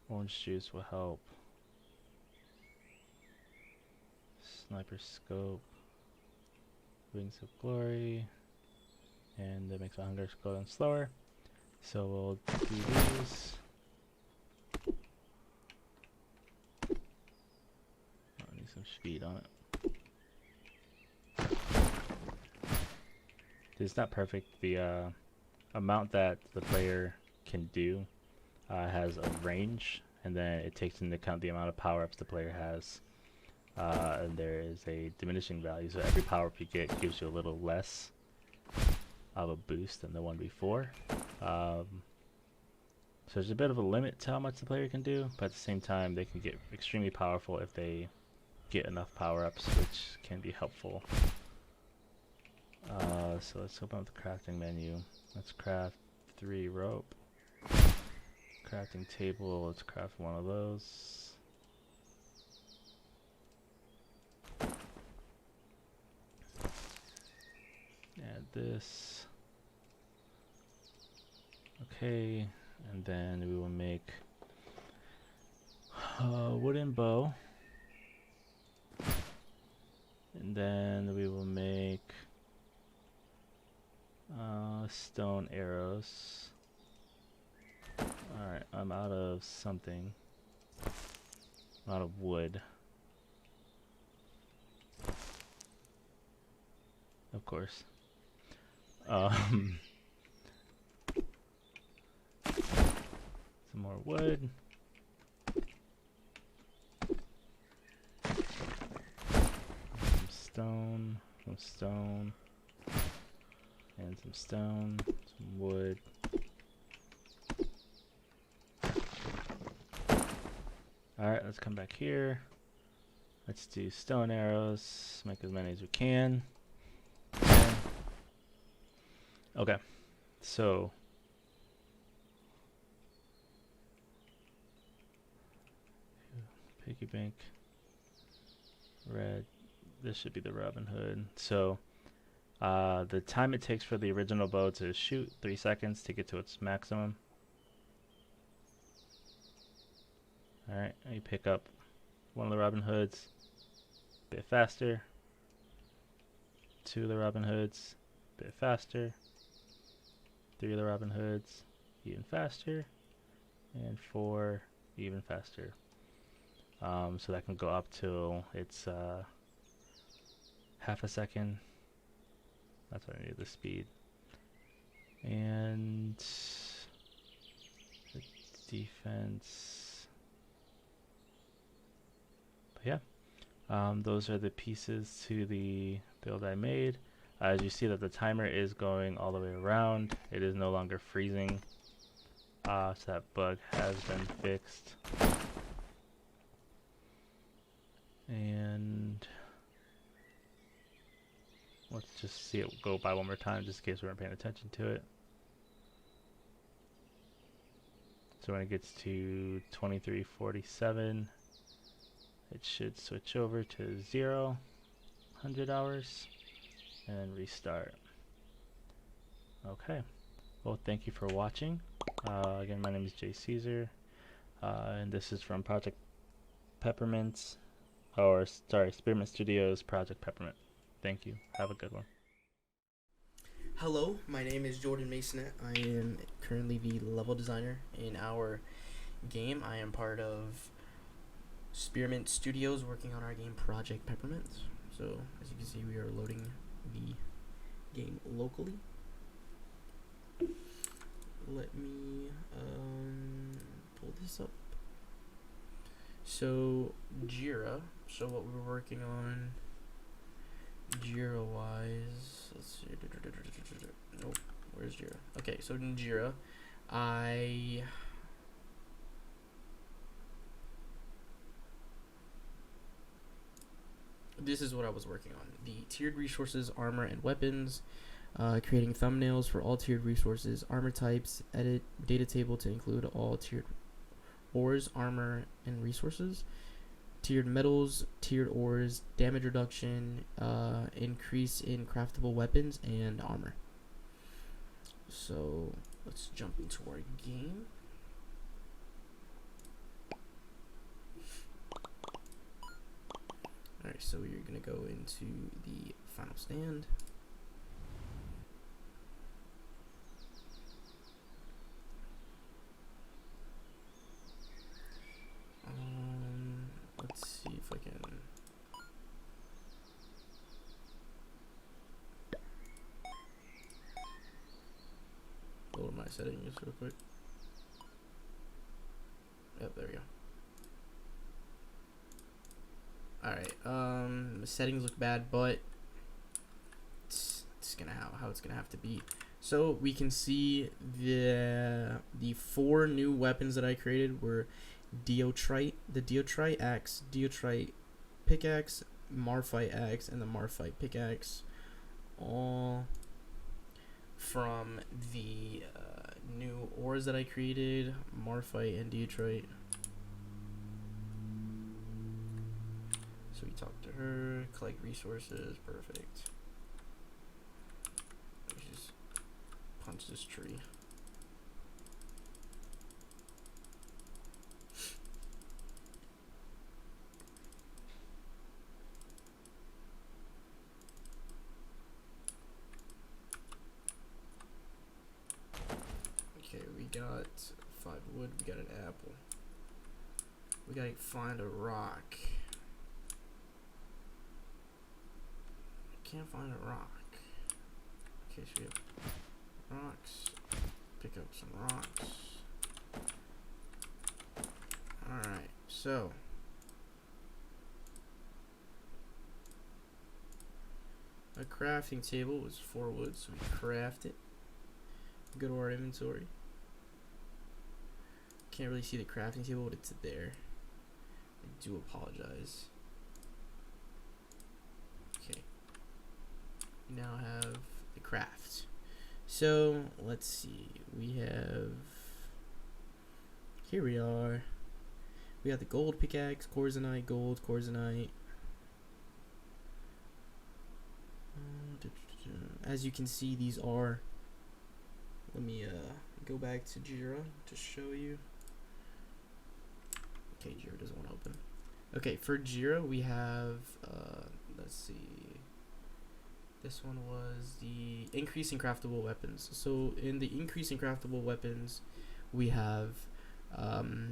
[SPEAKER 2] Orange juice will help. Sniper scope, wings of glory, and that makes my hunger go down slower. So we'll do these. I need some speed on it. It's not perfect. The amount that the player can do has a range, and then it takes into account the amount of power-ups the player has. And there is a diminishing value, so every power-up you get gives you a little less of a boost than the one before. So there's a bit of a limit to how much the player can do, but at the same time they can get extremely powerful if they get enough power-ups, which can be helpful. So let's open up the crafting menu. Let's craft 3 rope. Crafting table, let's craft one of those. Add this. Okay, and then we will make a wooden bow. And then we will make stone arrows. Alright, I'm out of something. I'm out of wood. Of course. Some more wood. Some stone, and some stone, some wood. Alright, let's come back here. Let's do stone arrows, make as many as we can. Okay, so piggy bank, red. This should be the Robin Hood. So the time it takes for the original bow to shoot, 3 seconds to get to its maximum. Alright, you pick up one of the Robin Hoods, a bit faster. 2 of the Robin Hoods, a bit faster. 3 of the Robin Hoods, even faster. And 4, even faster. So that can go up till it's half a second. That's what I need, the speed. And the defense. yeah, those are the pieces to the build I made. As you see that the timer is going all the way around, it is no longer freezing. So that bug has been fixed. And let's just see it go by one more time just in case we weren't paying attention to it. So when it gets to 2347, it should switch over to 100 hours and restart. Okay, well, thank you for watching. Again, my name is Jay Caesar, and this is from Project Peppermint, or sorry, Spearmint Studios Project Peppermint. Thank you. Have a good one.
[SPEAKER 3] Hello, my name is Jordan Maysonet. I am currently the level designer in our game. I am part of Spearmint Studios working on our game Project Peppermint. So, as you can see, we are loading the game locally. Let me pull this up. So, Jira. So, what we're working on Jira wise, let's see. Nope, where's Jira? Okay, so in Jira, this is what I was working on: the tiered resources, armor, and weapons. Creating thumbnails for all tiered resources, armor types, edit data table to include all tiered ores, armor, and resources. Tiered metals, tiered ores, damage reduction, increase in craftable weapons, and armor. So let's jump into our game. Alright, so we're gonna go into the final stand. Let's see if I can. Lower my settings real quick. Yep, there we go. Alright, the settings look bad, but it's gonna how it's gonna have to be. So we can see the 4 new weapons that I created were the Deotrite axe, Deotrite pickaxe, Marphite axe, and the Marphite pickaxe, all from the new ores that I created, Marphite and Deotrite. So we talk to her, collect resources, perfect. Let me just punch this tree. Okay, we got 5 wood, we got an apple. We gotta find a rock. Can't find a rock. Okay, so we have rocks. Pick up some rocks. Alright, so a crafting table was 4 wood, so we craft it. Go to our inventory. Can't really see the crafting table, but it's there. I do apologize. Okay. We now have the craft. So let's see. We have. Here we are. We got the gold pickaxe, Corzonite, gold, Corzonite. As you can see, these are. Let me go back to Jira to show you. Okay, Jira doesn't want to open. Okay, for Jira we have let's see. This one was the increase in craftable weapons. So in the increase in craftable weapons, we have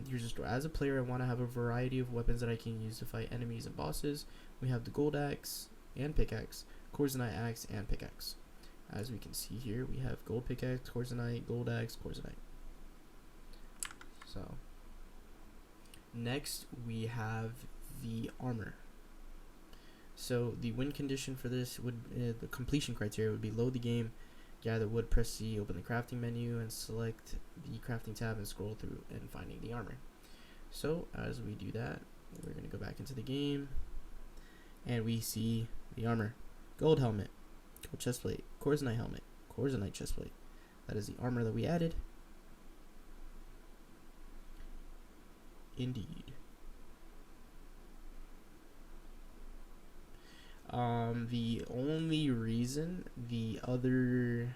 [SPEAKER 3] user store. As a player, I want to have a variety of weapons that I can use to fight enemies and bosses. We have the gold axe and pickaxe, Corzonite axe and pickaxe. As we can see here, we have gold pickaxe, Corzonite, gold axe, Corzonite. So next we have the armor. So the win condition for this would the completion criteria would be load the game, gather wood, press C, open the crafting menu, and select the crafting tab and scroll through and finding the armor. So as we do that, we're gonna go back into the game, and we see the armor: gold helmet, gold chestplate, Corzonite helmet, Corzonite chestplate. That is the armor that we added. Indeed. The only reason the other...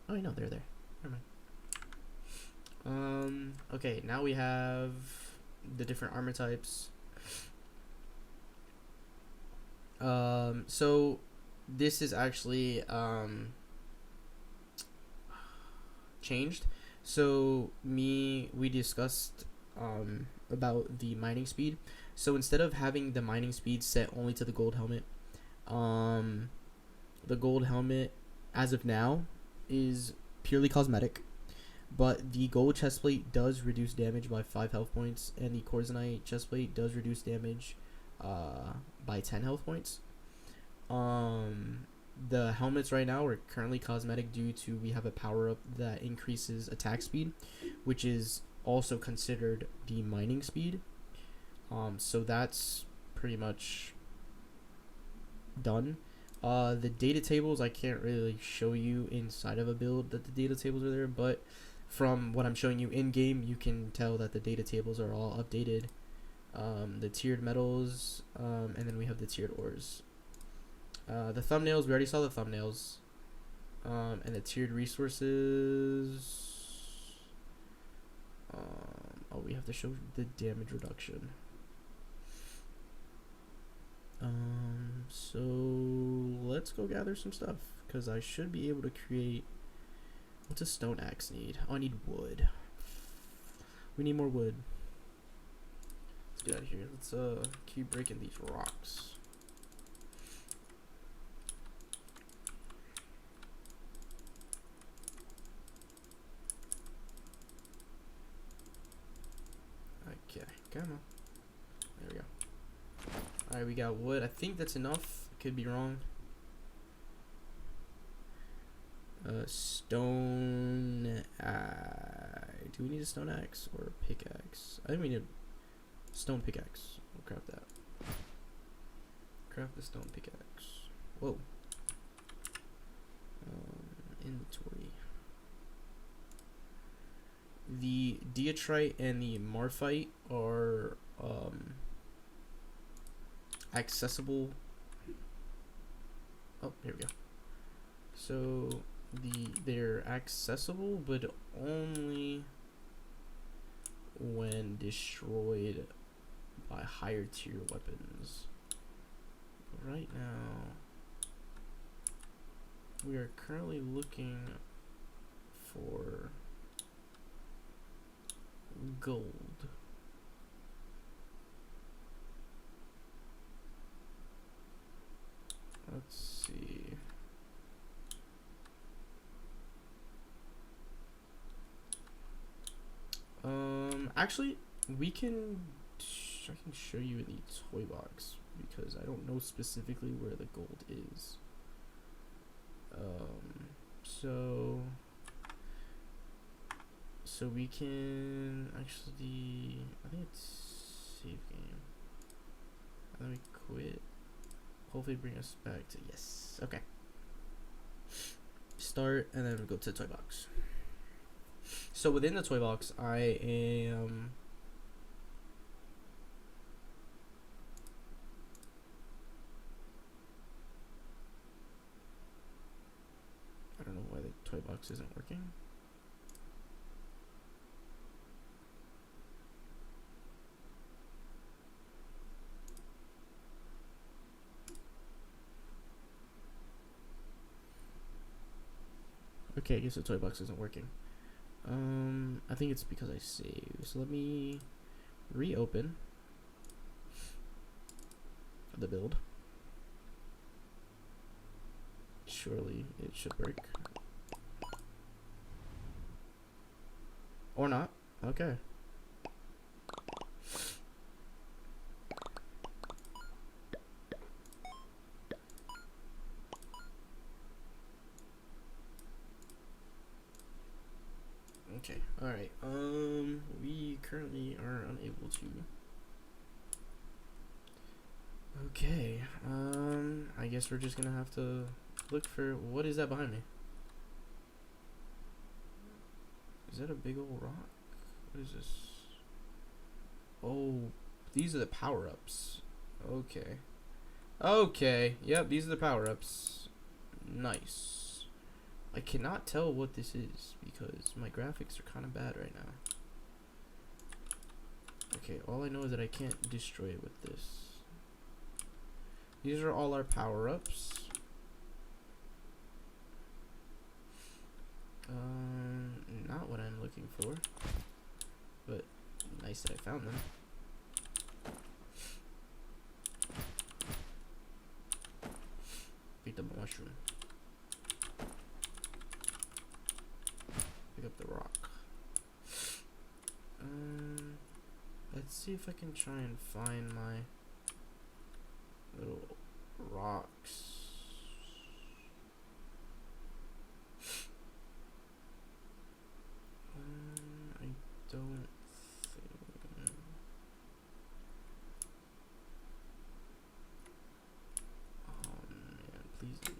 [SPEAKER 3] Oh, no, they're there. Never mind. Okay, now we have the different armor types. So this is actually, changed. So we discussed, about the mining speed. So instead of having the mining speed set only to the gold helmet, the gold helmet as of now is purely cosmetic, but the gold chestplate does reduce damage by 5 health points, and the Corzonite chestplate does reduce damage by 10 health points. The helmets right now are currently cosmetic due to we have a power up that increases attack speed, which is also considered the mining speed. So that's pretty much done. The data tables, I can't really show you inside of a build that the data tables are there, but from what I'm showing you in game, you can tell that the data tables are all updated. The tiered metals, and then we have the tiered ores. The thumbnails, we already saw the thumbnails. And the tiered resources. Oh, we have to show the damage reduction. So let's go gather some stuff, because I should be able to create... What's a stone axe need? Oh, I need wood. We need more wood. Let's get out of here. Let's keep breaking these rocks. Okay, come on. There we go. Alright, we got wood. I think that's enough. Could be wrong. Stone. Do we need a stone axe or a pickaxe? I think we need a stone pickaxe. We'll craft that. Craft the stone pickaxe. Whoa. Inventory. The diatrite and the marphite are accessible. Oh, here we go. So they're accessible, but only when destroyed by higher tier weapons. Right now, we are currently looking for gold. Let's see. Actually, I can show you in the toy box, because I don't know specifically where the gold is. So we can actually, I think it's save game. And then we quit. Hopefully bring us back to, yes, okay. Start, and then we go to the toy box. So within the toy box, I am I don't know why the toy box isn't working. Okay, I guess the toy box isn't working. I think it's because I saved. So let me reopen the build. Surely it should work. Or not. Okay. Okay, alright. We currently are unable to. Okay, I guess we're just gonna have to look for. What is that behind me? Is that a big old rock? What is this? Oh, these are the power-ups. Okay. Okay, yep, these are the power-ups. Nice. I cannot tell what this is because my graphics are kind of bad right now. Okay, all I know is that I can't destroy it with this. These are all our power-ups. Not what I'm looking for, but nice that I found them. Pick up the mushroom. Pick up the rock. Let's see if I can try and find my little rocks. I don't think. Oh man, please don't.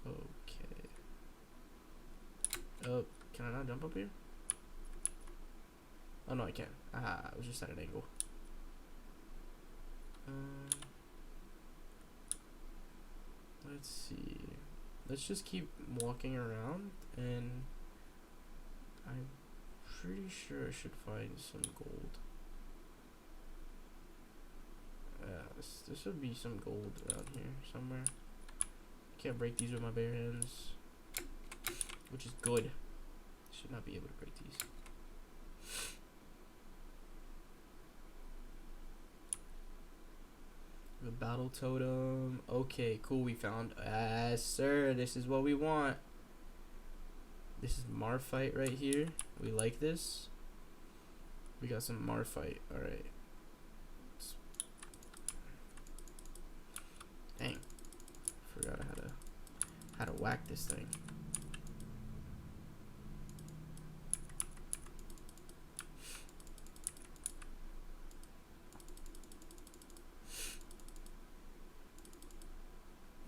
[SPEAKER 3] Okay. Oh, can I not jump up here? Oh no, I can. Ah, I was just at an angle. Let's see. Let's just keep walking around, and I'm pretty sure I should find some gold. There should be some gold around here somewhere. Can't break these with my bare hands, which is good. Should not be able to break these. The battle totem. Okay, cool. We found. Sir, this is what we want. This is Marphite right here. We like this. We got some Marphite. All right. Dang. Forgot how to whack this thing.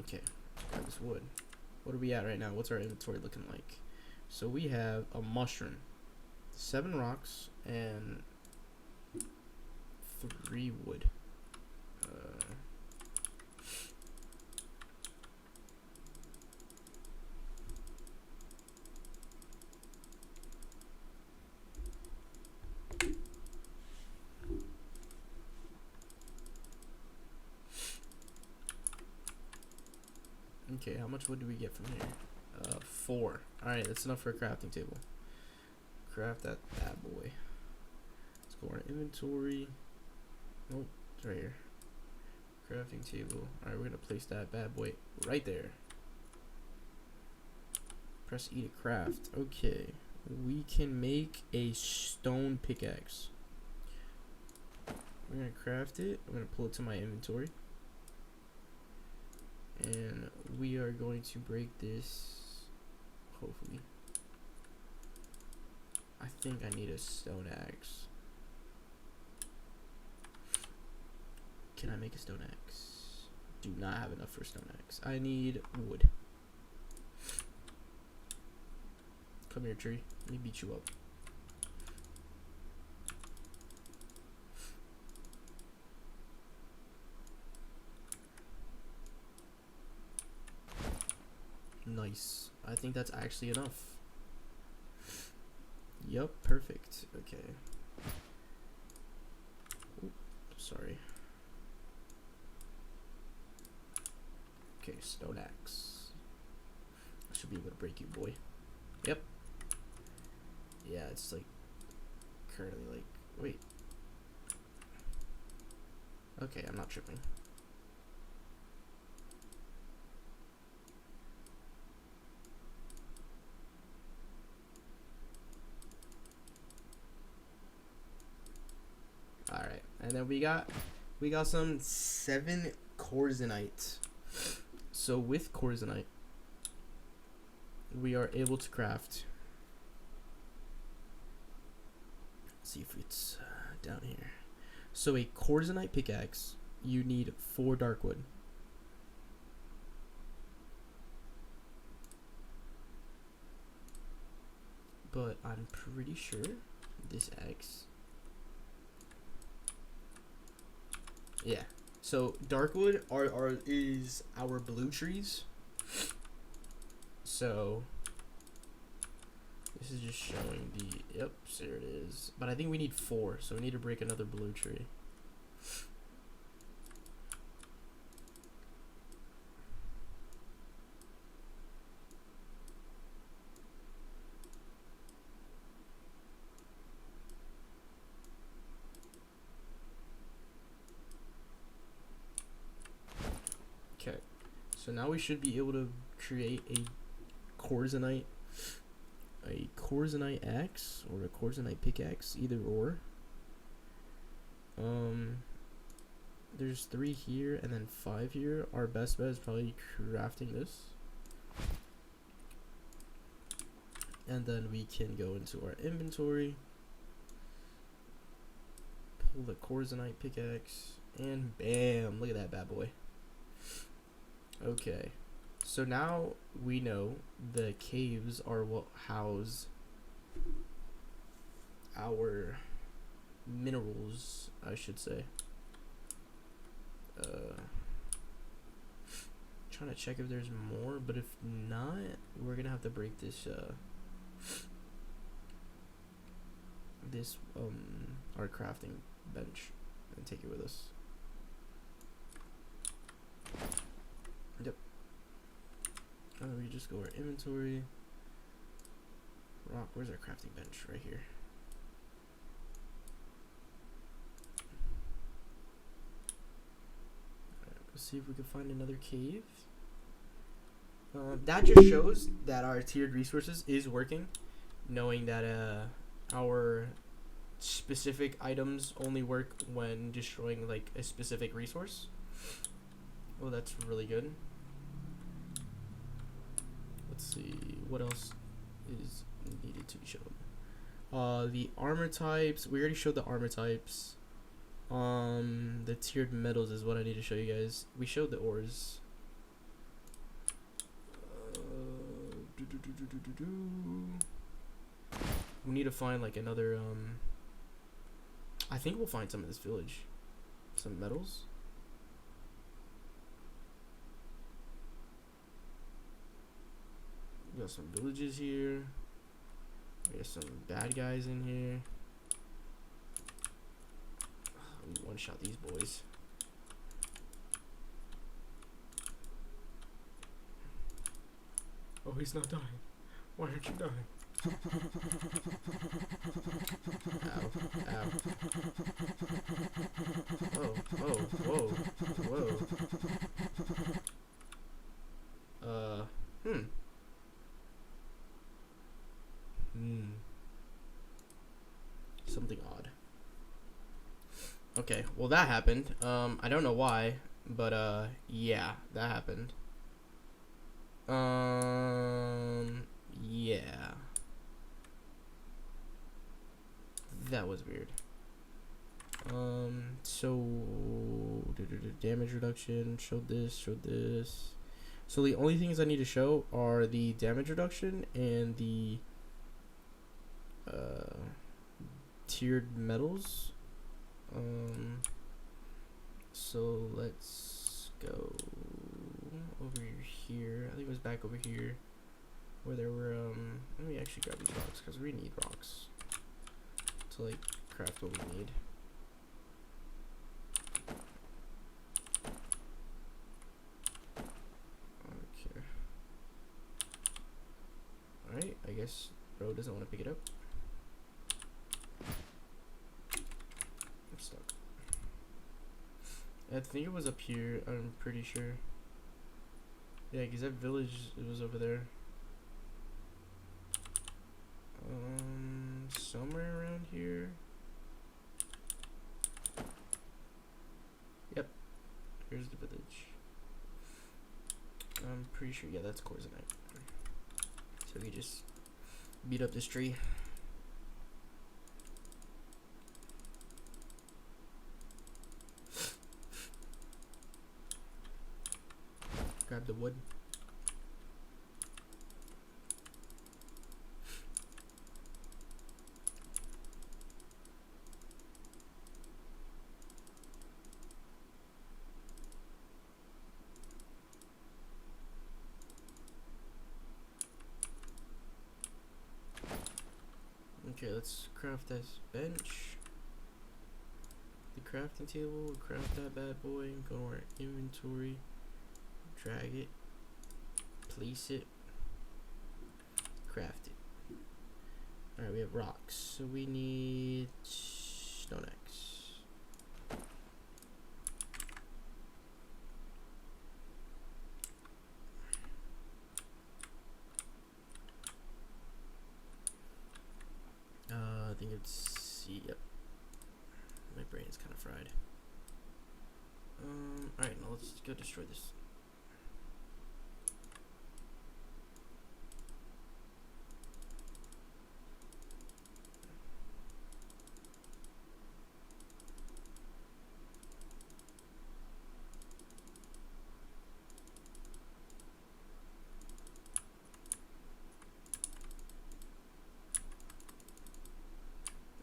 [SPEAKER 3] Okay, grab this wood. What are we at right now? What's our inventory looking like? So we have a mushroom, 7 rocks, and 3 wood. Okay, how much wood do we get from here? 4. Alright, that's enough for a crafting table. Craft that bad boy. Let's go on inventory. Nope, it's right here. Crafting table. Alright, we're gonna place that bad boy right there. Press E to craft. Okay, we can make a stone pickaxe. We're gonna craft it. I'm gonna pull it to my inventory. And we are going to break this, hopefully. I think I need a stone axe. Can I make a stone axe? Do not have enough for a stone axe. I need wood. Come here, tree. Let me beat you up. Nice. I think that's actually enough. Yup, perfect. Okay. Oop, sorry. Okay, stone axe. I should be able to break you, boy. Yep. Yeah, it's like currently like, wait. Okay, I'm not tripping. Alright, and then we got some 7 Corzonite. So with Corzonite, we are able to craft. Let's see if it's down here. So a Corzonite pickaxe, you need 4 dark wood. But I'm pretty sure this axe. Yeah. So darkwood is our blue trees. So this is just showing the, yep, there it is. But I think we need 4, so we need to break another blue tree. Okay, so now we should be able to create a Corzonite axe or a Corzonite pickaxe, either or. There's 3 here and then 5 here. Our best bet is probably crafting this, and then we can go into our inventory, pull the Corzonite pickaxe, and bam, look at that bad boy. Okay, so now we know the caves are what house our minerals, I should say. Trying to check if there's more, but if not, we're gonna have to break this our crafting bench and take it with us. Yep. And then we just go our inventory. Rock, where's our crafting bench? Right here. Alright, let's see if we can find another cave. That just shows that our tiered resources is working, knowing that our specific items only work when destroying like a specific resource. Oh, that's really good. Let's see what else is needed to be shown. The armor types, we already showed the armor types. The tiered metals is what I need to show you guys. We showed the ores. We need to find like another I think we'll find some in this village. Some metals. We got some villages here. We got some bad guys in here. We one shot these boys. Oh, he's not dying. Why aren't you dying? Ow, ow. Whoa, whoa, whoa, whoa. Something odd. Okay, well that happened. I don't know why, but yeah, that happened. Yeah. That was weird. So damage reduction, showed this. So the only things I need to show are the damage reduction and the tiered metals. So let's go over here. I think it was back over here where there were let me actually grab these rocks because we need rocks to like craft what we need. Okay. Alright, I guess bro doesn't want to pick it up. I'm stuck. I think it was up here, I'm pretty sure. Yeah, because that village, it was over there. Somewhere around here. Yep, here's the village. I'm pretty sure, yeah, that's Corzonite. really just beat up this tree. Grab the wood. Okay, let's craft this bench. The crafting table, we'll craft that bad boy, go to our inventory, drag it, place it, craft it. Alright, we have rocks, so we need stone axe. I think it's, yep. My brain's kind of fried. Alright, now let's go destroy this.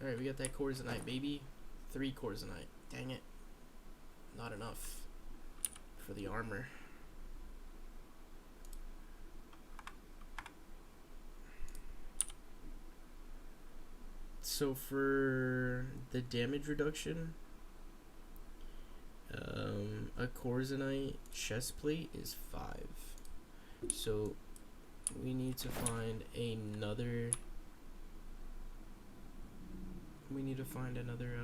[SPEAKER 3] Alright, we got that Corzonite, baby. 3 Corzonite. Dang it. Not enough for the armor. So for the damage reduction, a Corzonite chest plate is 5. So we need to find another. We need to find another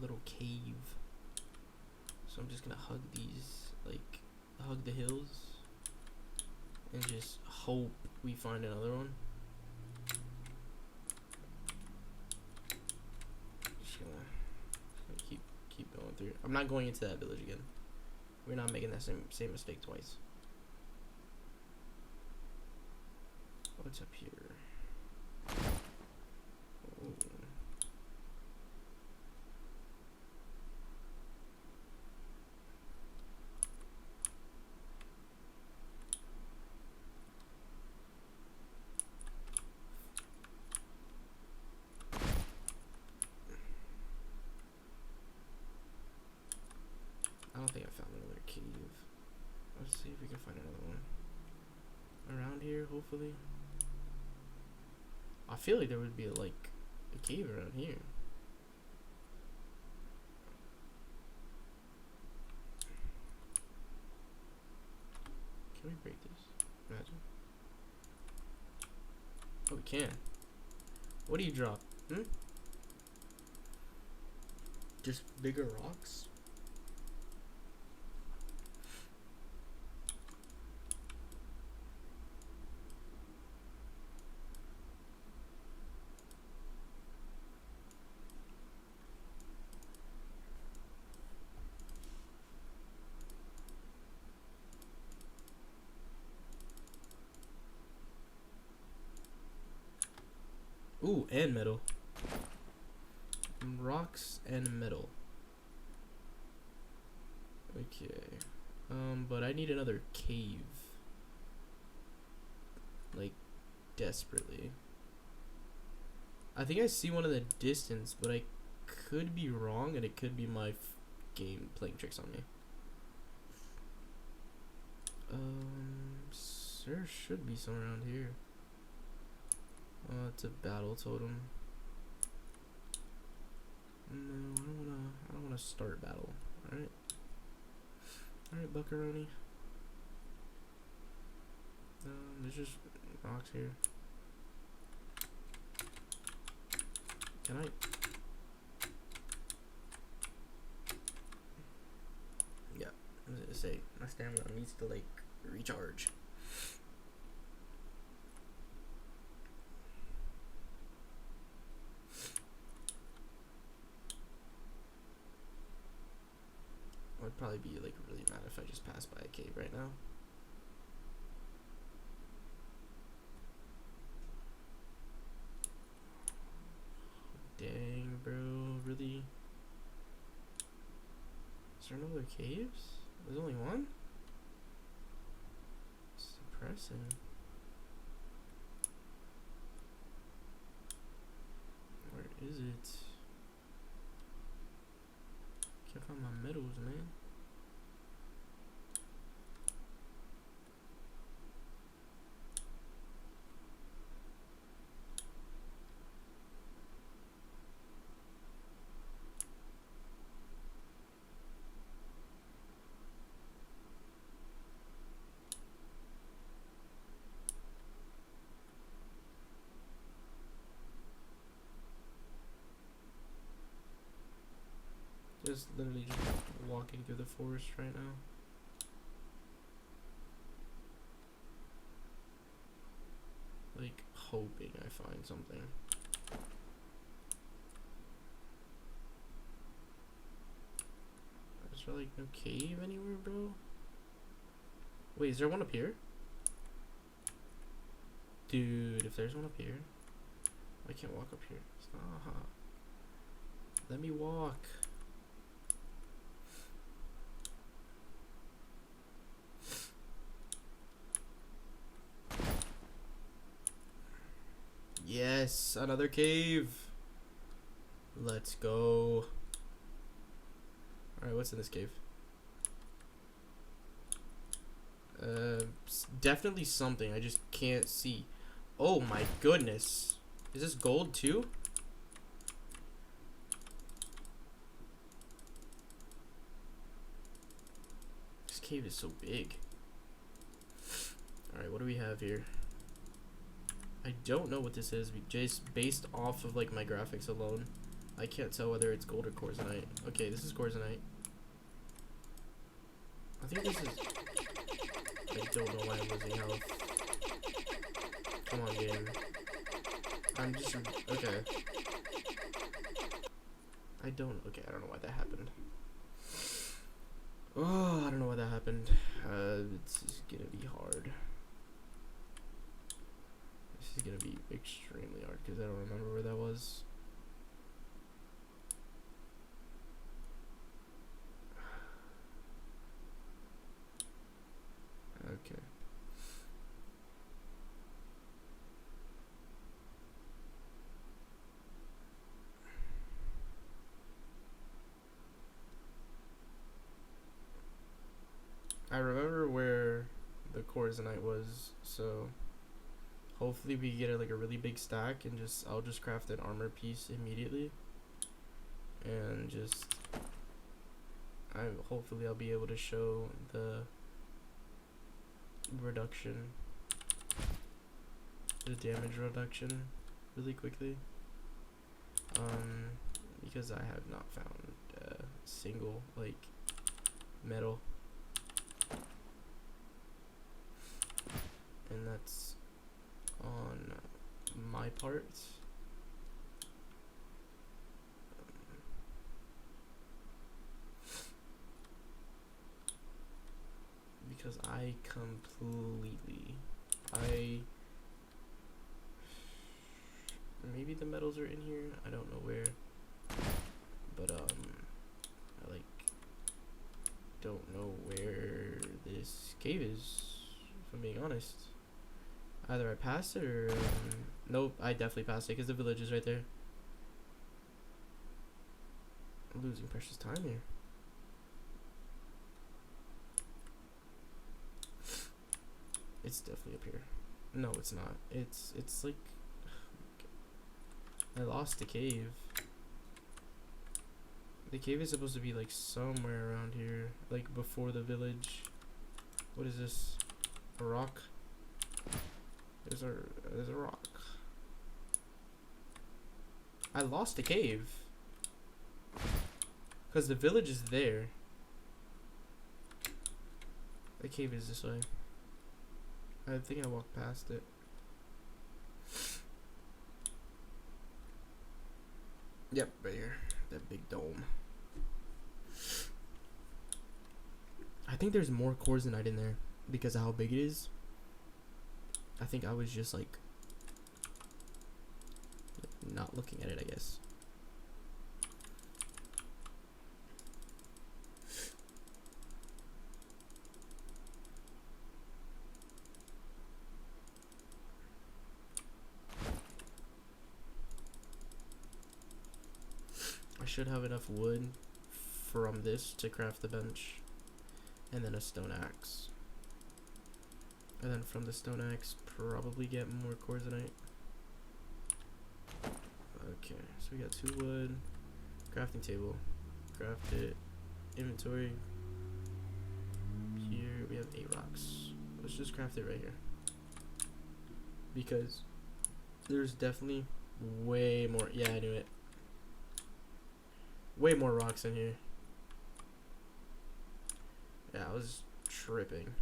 [SPEAKER 3] little cave. So I'm just gonna hug these, like hug the hills, and just hope we find another one. Just gonna keep going through. I'm not going into that village again. We're not making that same mistake twice. What's up here? Oh. I don't think I found another cave. Let's see if we can find another one around here, hopefully. I feel like there would be like a cave around here. Can we break this? Imagine. Oh, we can. What do you drop? Just bigger rocks? Ooh, and metal. Rocks and metal. Okay. But I need another cave. Like, desperately. I think I see one in the distance, but I could be wrong, and it could be my game playing tricks on me. There should be some around here. It's a battle totem. No, I don't wanna start battle. Alright. Alright, Buckaroni. There's just rocks here. Can I? Yeah, I was gonna say, my stamina needs to, like, recharge. probably be like really mad if I just pass by a cave right now. Dang, bro, really? Is there no other caves? There's only one? It's depressing. Where is it? Can't find my medals, man. Just literally just walking through the forest right now. Like, hoping I find something. Is there like no cave anywhere, bro? Wait, is there one up here? Dude, if there's one up here, I can't walk up here. Stop. Let me walk. Yes, another cave. Let's go. Alright, what's in this cave? Definitely something. I just can't see. Oh my goodness. Is this gold too? This cave is so big. Alright, what do we have here? I don't know what this is, just based off of like my graphics alone. I can't tell whether it's gold or corzonite. Okay, this is corzonite. I think this is... I don't know why I'm losing health. Come on, game. I'm just... Okay. I don't know why that happened. Oh, I don't know why that happened. It's just gonna be hard. This is gonna be extremely hard because I don't remember where that was. Okay. I remember where the corzonite was, so hopefully we get like a really big stack and I'll just craft an armor piece immediately. And just hopefully I'll be able to show the reduction, the damage reduction really quickly. Because I have not found a single like metal, and that's on my part. Because I completely, maybe the metals are in here, I don't know where, but I like don't know where this cave is, if I'm being honest. Either I passed it or nope, I definitely passed it because the village is right there. I'm losing precious time here. It's definitely up here. No, it's not. It's like I lost the cave. The cave is supposed to be like somewhere around here, like before the village. What is this? A rock? There's a rock. I lost the cave because the village is there. The cave is this way. I think I walked past it. Yep, right here. That big dome. I think there's more corzonite in there because of how big it is. I think I was just like not looking at it, I guess. I should have enough wood from this to craft the bench, and then a stone axe. And then from the stone axe, probably get more corzonite. Okay, so we got 2 wood, crafting table, craft it, inventory. Here we have 8 rocks. Let's just craft it right here, because there's definitely way more. Yeah, I knew it. Way more rocks in here. Yeah, I was tripping.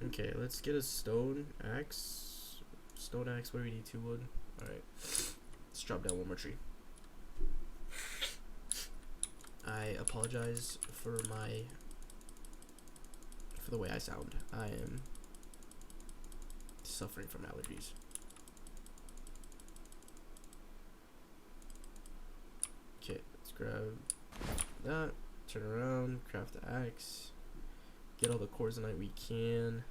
[SPEAKER 3] Okay, let's get a stone axe. Stone axe, what do we need? 2 wood. Alright. Let's drop down 1 more tree. I apologize for the way I sound. I am suffering from allergies. Okay, let's grab that, turn around, craft the axe, get all the corzonite we can.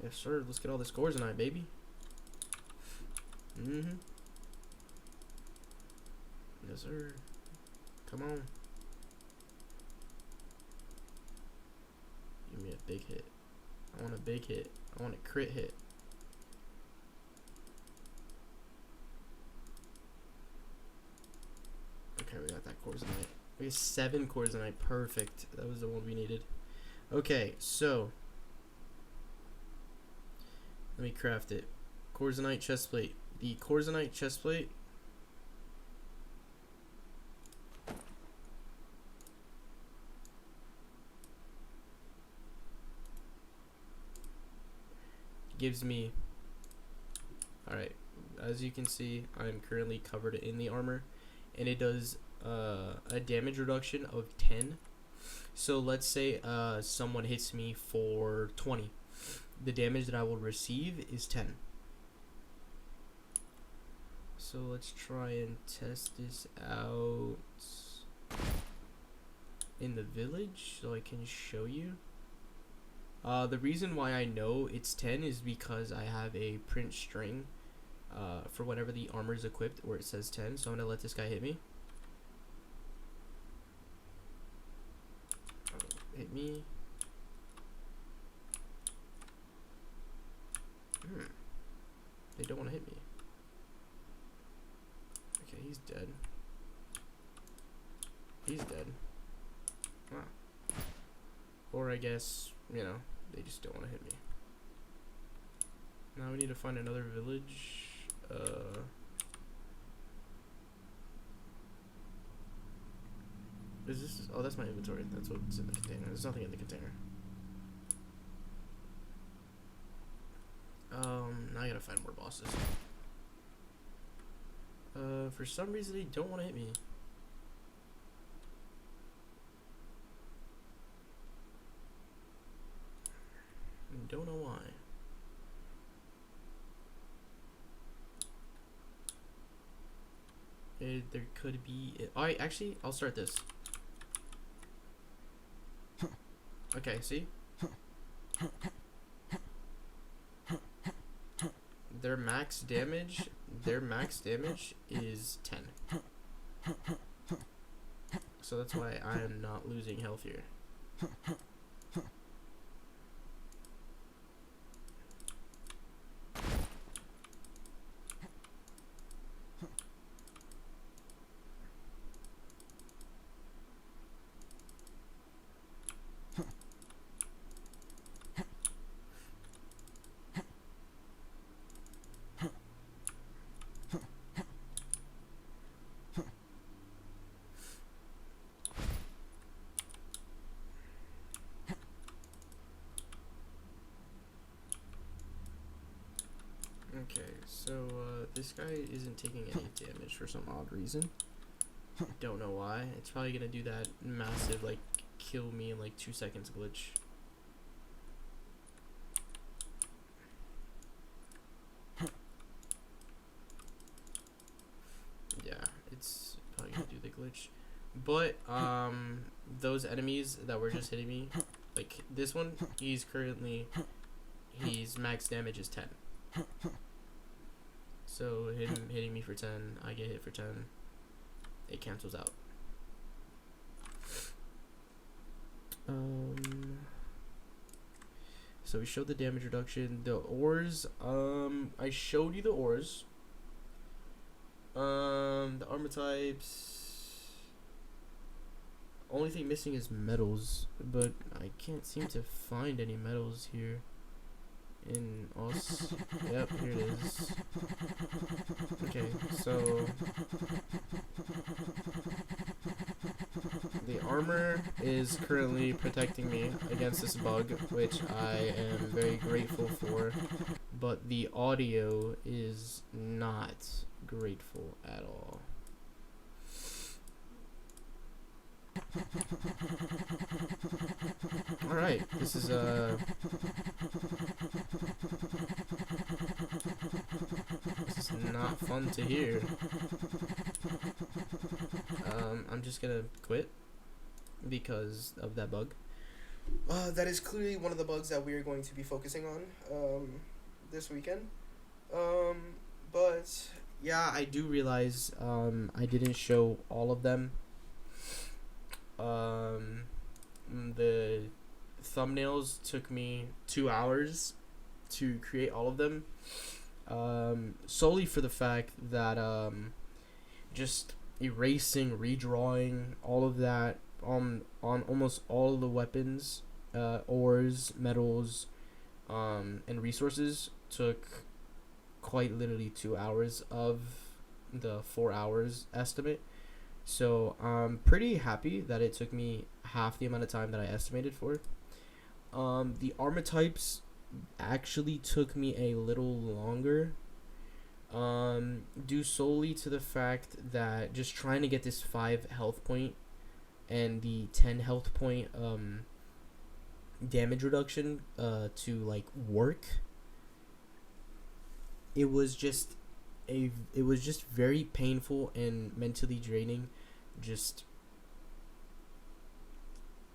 [SPEAKER 3] Yes, sir. Let's get all this corzonite, baby. Yes, sir. Come on. Give me a big hit. I want a big hit. I want a crit hit. Okay, we got that corzonite. We have 7 corzonite. Perfect. That was the one we needed. Okay, so let me craft it. Corzonite chestplate. The corzonite chestplate gives me, alright, as you can see, I'm currently covered in the armor, and it does a damage reduction of 10. So let's say someone hits me for 20. The damage that I will receive is 10. So let's try and test this out in the village so I can show you. The reason why I know it's 10 is because I have a print string for whenever the armor is equipped where it says 10. So I'm going to let this guy hit me. Hit me. They don't want to hit me. Okay, he's dead. He's dead. Wow. Or I guess, you know, they just don't want to hit me. Now we need to find another village. Is this? Oh, that's my inventory. That's what's in the container. There's nothing in the container. Now I gotta find more bosses. For some reason they don't want to hit me. Don't know why. There could be. Alright, actually, I'll start this. Okay, see? Their max damage is 10. So that's why I am not losing health here. Okay, so this guy isn't taking any damage for some odd reason. Don't know why. It's probably gonna do that massive, like, kill me in like 2 seconds glitch. Yeah, it's probably gonna do the glitch. But those enemies that were just hitting me, like this one, he's max damage is 10. So him hitting me for 10, I get hit for 10. It cancels out. So we showed the damage reduction. The ores, I showed you the ores. The armor types. Only thing missing is metals, but I can't seem to find any metals here. In us. Yep, here it is. Okay, so the armor is currently protecting me against this bug, which I am very grateful for, but the audio is not grateful at all. Alright, this is not fun to hear. I'm just gonna quit because of that bug. That is clearly one of the bugs that we are going to be focusing on this weekend. But yeah, I do realize I didn't show all of them. The thumbnails took me 2 hours to create all of them, solely for the fact that just erasing, redrawing all of that on almost all the weapons, ores, metals, and resources took quite literally 2 hours of the 4 hours estimate. So I'm pretty happy that it took me half the amount of time that I estimated for. The armor types actually took me a little longer, due solely to the fact that just trying to get this 5 health point and the 10 health point damage reduction to like work. It was just very painful and mentally draining, just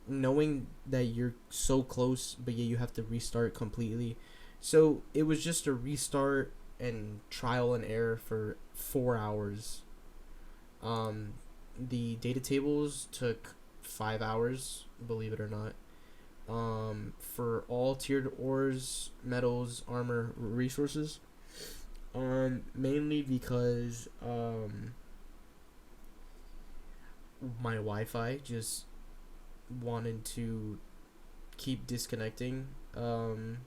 [SPEAKER 3] knowing that you're so close but yet you have to restart completely. So it was just a restart and trial and error for 4 hours. The data tables took 5 hours, believe it or not, for all tiered ores, metals, armor, resources. Mainly because my Wi-Fi just wanted to keep disconnecting, and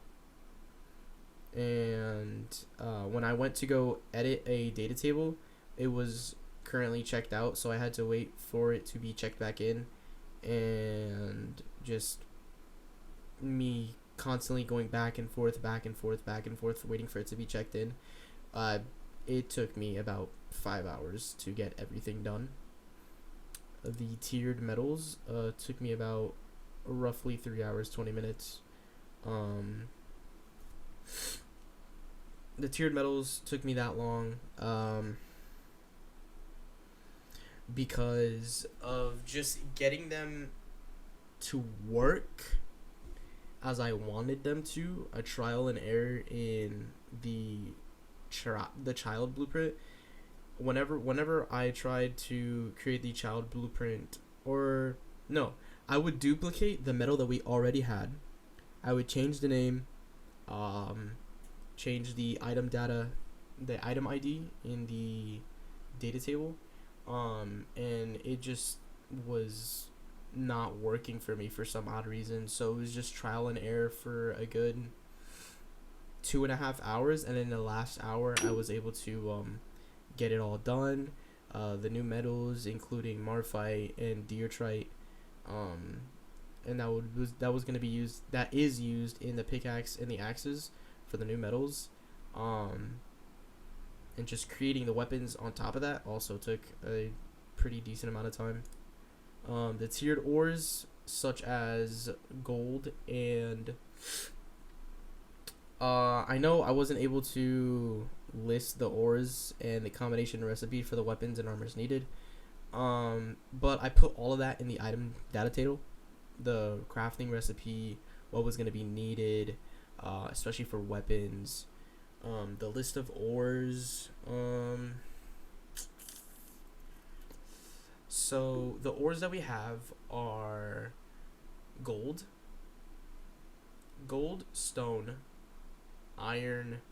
[SPEAKER 3] when I went to go edit a data table, it was currently checked out, so I had to wait for it to be checked back in, and just me constantly going back and forth, waiting for it to be checked in. It took me about 5 hours to get everything done. The tiered metals took me about roughly 3 hours 20 minutes. The tiered metals took me that long because of just getting them to work as I wanted them to. A trial and error in the child blueprint. Whenever I tried to create the child blueprint, or no, I would duplicate the metal that we already had. I would change the name, change the item data, the item ID in the data table, and it just was not working for me for some odd reason. So it was just trial and error for a good 2.5 hours, and in the last hour I was able to get it all done. The new metals, including marfite and deertrite, and that was going to be used, that is used in the pickaxe and the axes for the new metals. Um, and just creating the weapons on top of that also took a pretty decent amount of time. The tiered ores, such as gold and I know I wasn't able to list the ores and the combination recipe for the weapons and armors needed. But I put all of that in the item data table, the crafting recipe, what was going to be needed, especially for weapons, the list of ores. So the ores that we have are gold, stone, iron,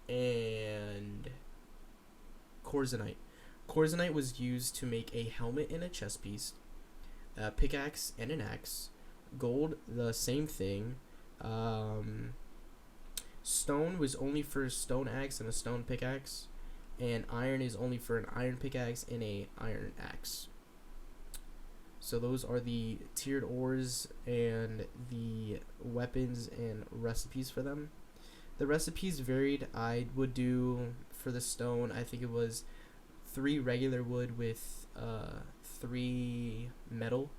[SPEAKER 3] and corzonite. Corzonite was used to make a helmet and a chest piece, a pickaxe and an axe. Gold, the same thing. Stone was only for a stone axe and a stone pickaxe, and iron is only for an iron pickaxe and a iron axe. So those are the tiered ores and the weapons and recipes for them. The recipes varied. I would do for the stone, I think it was 3 regular wood with 3 metal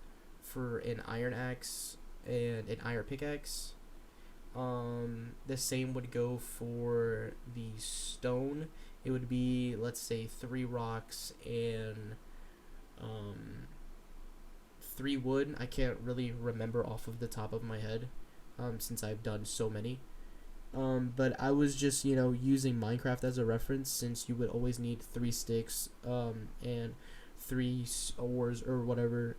[SPEAKER 3] for an iron axe and an iron pickaxe. The same would go for the stone. It would be, let's say, 3 rocks and 3 wood. I can't really remember off of the top of my head, since I've done so many. But I was just, using Minecraft as a reference, since you would always need 3 sticks, and 3 ores or whatever.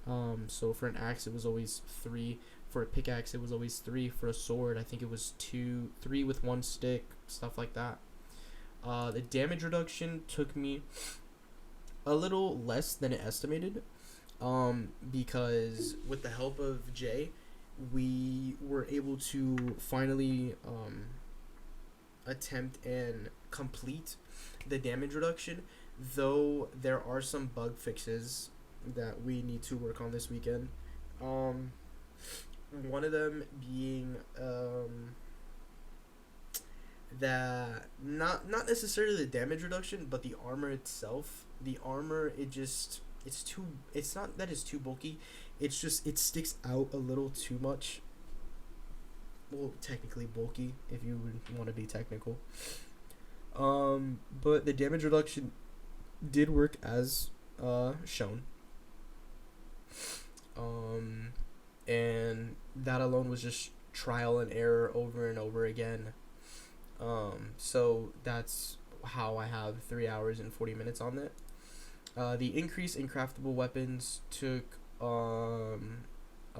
[SPEAKER 3] So for an axe, it was always 3. For a pickaxe, it was always 3. For a sword, I think it was 3 with 1 stick, stuff like that. The damage reduction took me a little less than it estimated, because with the help of Jay, we were able to finally attempt and complete the damage reduction, though there are some bug fixes that we need to work on this weekend. One of them being that not necessarily the damage reduction, but the armor itself. The armor, it's not that it's too bulky, it's just it sticks out a little too much. Well, technically bulky, if you would want to be technical. But the damage reduction did work as shown. And that alone was just trial and error over and over again. So that's how I have 3 hours and 40 minutes on it. The increase in craftable weapons took a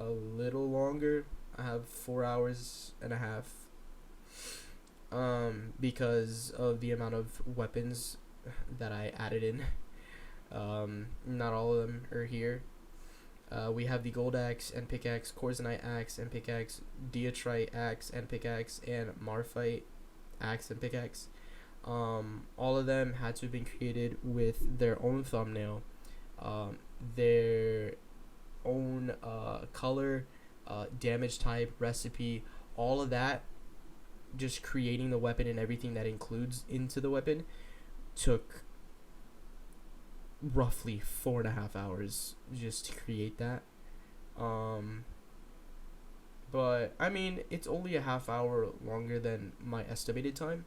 [SPEAKER 3] little longer. I have 4 hours and a half, because of the amount of weapons that I added in. Not all of them are here. We have the gold axe and pickaxe, corzonite axe and pickaxe, diatrite axe and pickaxe, and marphite axe and pickaxe. All of them had to have been created with their own thumbnail, their own color, damage type, recipe, all of that. Just creating the weapon and everything that includes into the weapon took roughly 4.5 hours just to create that. But I mean, it's only a half hour longer than my estimated time,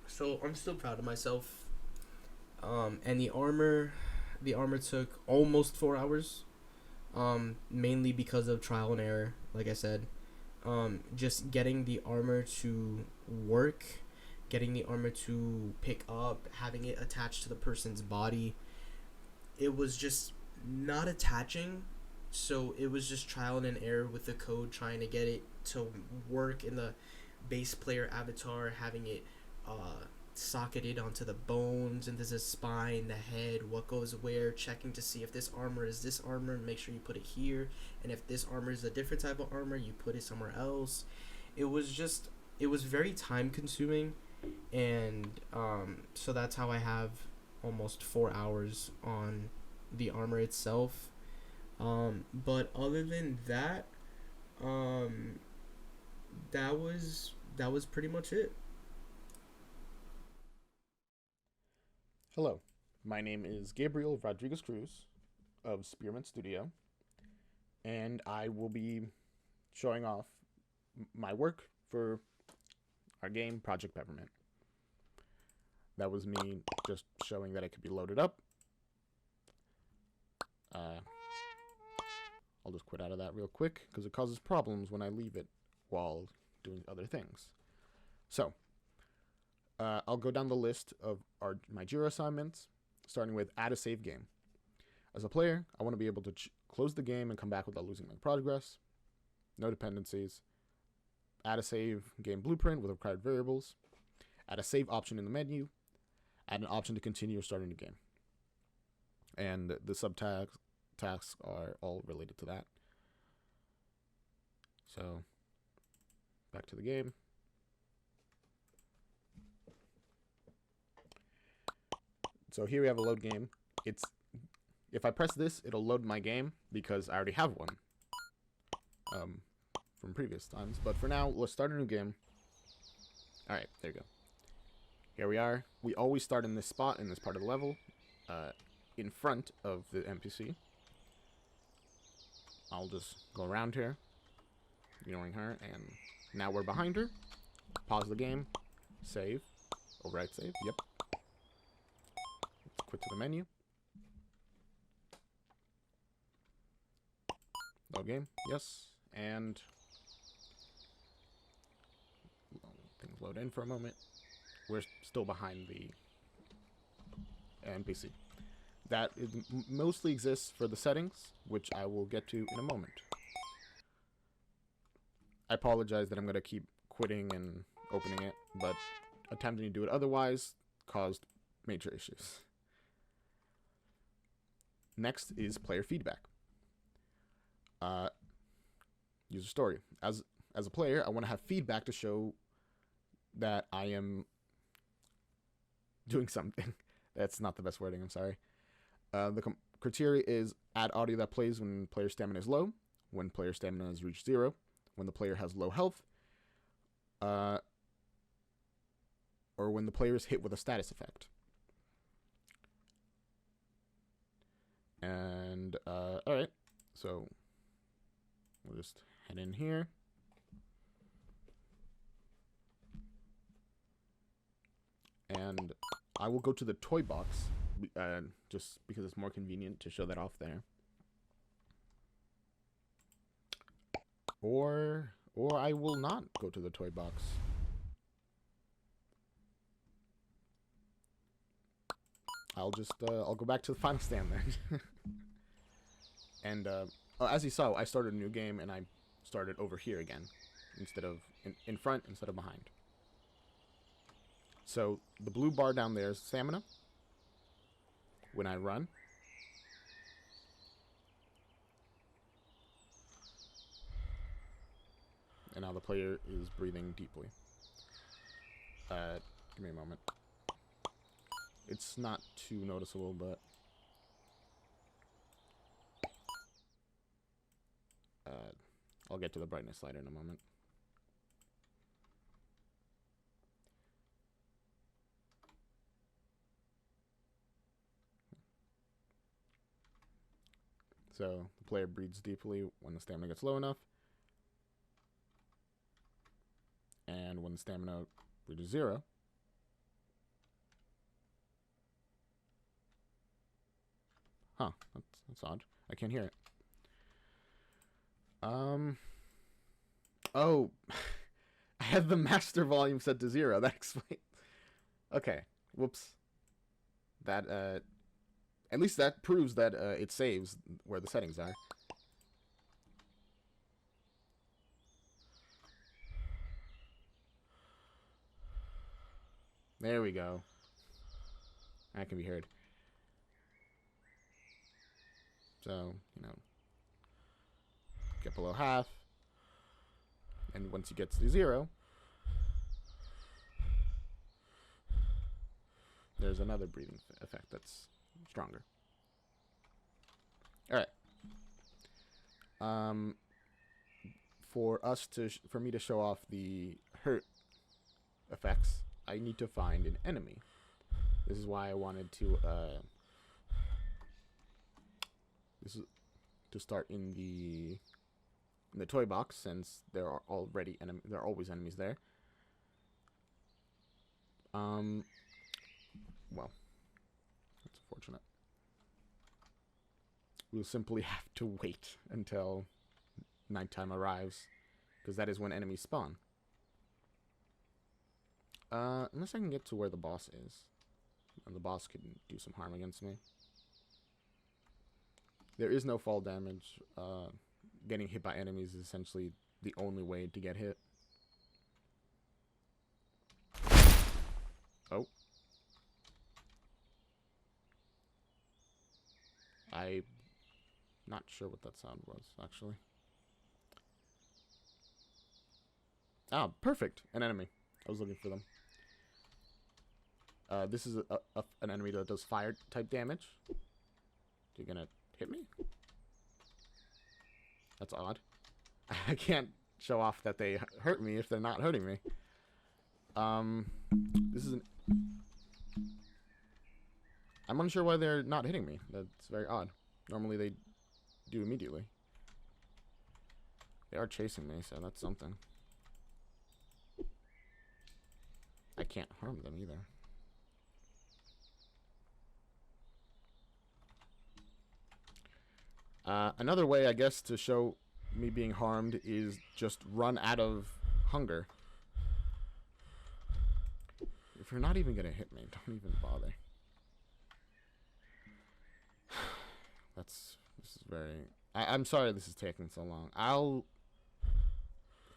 [SPEAKER 3] so I'm still proud of myself. And the armor took almost 4 hours, mainly because of trial and error, like I said. Just getting the armor to work, getting the armor to pick up, having it attached to the person's body. It was just not attaching, so it was just trial and error with the code, trying to get it to work in the base player avatar, having it socketed onto the bones, and there's a spine, the head, what goes where, checking to see if this armor is this armor, and make sure you put it here, and if this armor is a different type of armor, you put it somewhere else. It was very time consuming, and so that's how I have almost 4 hours on the armor itself. But other than that, that was pretty much it.
[SPEAKER 4] Hello, my name is Gabriel Rodriguez Cruz of Spearmint Studio, and I will be showing off my work for our game, Project Peppermint. That was me just showing that it could be loaded up. I'll just quit out of that real quick, because it causes problems when I leave it while doing other things. So, I'll go down the list of my Jira assignments, starting with add a save game. As a player, I want to be able to close the game and come back without losing my progress. No dependencies. Add a save game blueprint with required variables. Add a save option in the menu. Add an option to continue or start a new game. And the tasks are all related to that. So, back to the game. So here we have a load game. If I press this, it'll load my game because I already have one from previous times. But for now, let's start a new game. All right, there you go. Here we are. We always start in this spot in this part of the level, in front of the NPC. I'll just go around here, ignoring her, and now we're behind her. Pause the game, save, override save. Yep. Let's quit to the menu. Load game, yes, and things load in for a moment. We're still behind the NPC. That mostly exists for the settings, which I will get to in a moment. I apologize that I'm going to keep quitting and opening it, but attempting to do it otherwise caused major issues. Next is player feedback. User story. As a player, I want to have feedback to show that I am doing something. That's not the best wording, I'm sorry. The criteria is add audio that plays when player stamina is low, when player stamina has reached 0, when the player has low health, or when the player is hit with a status effect. And, alright, so we'll just head in here. And I will go to the toy box, just because it's more convenient to show that off there. Or I will not go to the toy box. I'll go back to the final stand then. And, as you saw, I started a new game and I started over here again, instead of in front instead of behind. So the blue bar down there is stamina. When I run, and now the player is breathing deeply. Give me a moment. It's not too noticeable, but I'll get to the brightness slider in a moment. So the player breathes deeply when the stamina gets low enough. And when the stamina reaches 0, huh, that's odd. I can't hear it. Oh, I had the master volume set to 0. That explains. Okay, whoops. That, at least that proves that it saves where the settings are. There we go. That can be heard. So, get below half. And once you get to 0, there's another breathing effect that's stronger. Alright. For me to show off the hurt effects, I need to find an enemy. This is why I wanted to this is to start in the toy box, since there are already there are always enemies there. Well, that's unfortunate. We'll simply have to wait until nighttime arrives, because that is when enemies spawn. Unless I can get to where the boss is, and the boss could do some harm against me. There is no fall damage. Getting hit by enemies is essentially the only way to get hit. Oh. I'm not sure what that sound was, actually. Ah, perfect! An enemy. I was looking for them. This is an enemy that does fire type damage. You're gonna hit me? That's odd. I can't show off that they hurt me if they're not hurting me. This is an... I'm unsure why they're not hitting me. That's very odd. Normally they do immediately. They are chasing me, so that's something. I can't harm them either. Another way, I guess, to show me being harmed is just run out of hunger. If you're not even gonna hit me, don't even bother. This is very... I'm sorry this is taking so long. I'll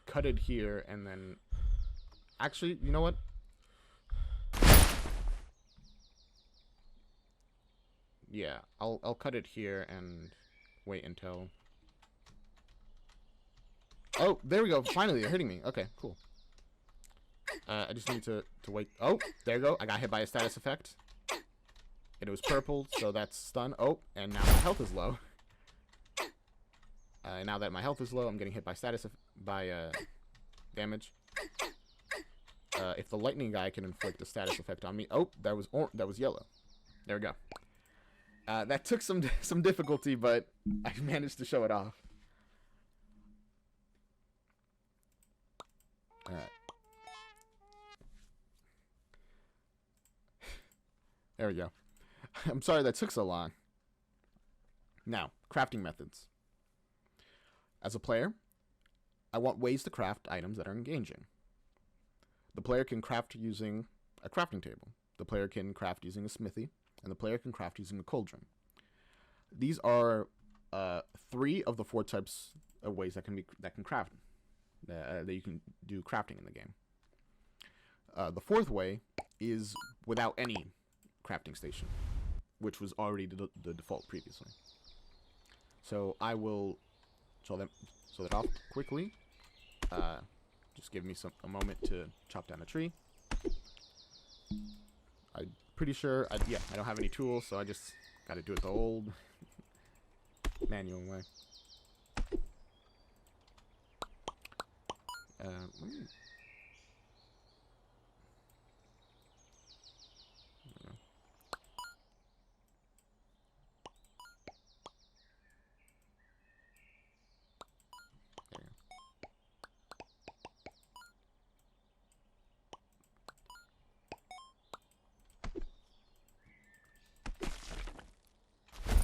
[SPEAKER 4] cut it here and then... Actually, you know what? Yeah, I'll cut it here and wait until... Oh, there we go. Finally, they're hitting me. Okay, cool. I just need to wait. Oh, there you go. I got hit by a status effect. And it was purple, so that's stun. Oh, and now my health is low. Now that my health is low, I'm getting hit by damage. If the lightning guy can inflict a status effect on me. Oh, that was yellow. There we go. That took some difficulty, but I managed to show it off. All right. There we go. I'm sorry that took so long. Now, crafting methods. As a player, I want ways to craft items that are engaging. The player can craft using a crafting table. The player can craft using a smithy, and the player can craft using a cauldron. These are 3 of the 4 types of ways that can craft that you can do crafting in the game. The 4th way is without any crafting station, which was already the default previously. So I will show that off quickly. Just give me a moment to chop down a tree. I'm pretty sure, I don't have any tools, so I just got to do it the old manual way.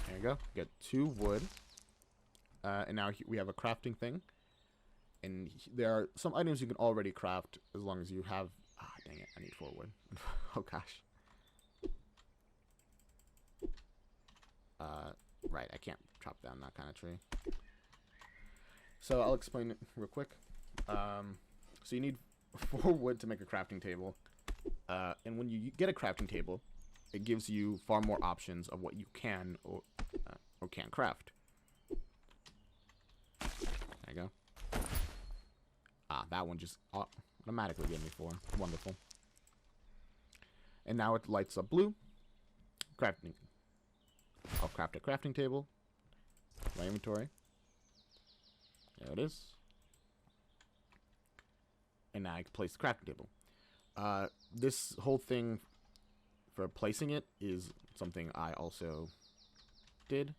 [SPEAKER 4] There you go. Get 2 wood. And now we have a crafting thing. And there are some items you can already craft as long as you have... Ah, dang it. I need 4 wood. Oh, gosh. Right. I can't chop down that kind of tree. So I'll explain it real quick. So you need 4 wood to make a crafting table. And when you get a crafting table, it gives you far more options of what you can or can't craft. There you go. Ah, that one just automatically gave me 4. Wonderful. And now it lights up blue. Crafting. I'll craft a crafting table. My inventory. There it is. And now I can place the crafting table. This whole thing for placing it is something I also did.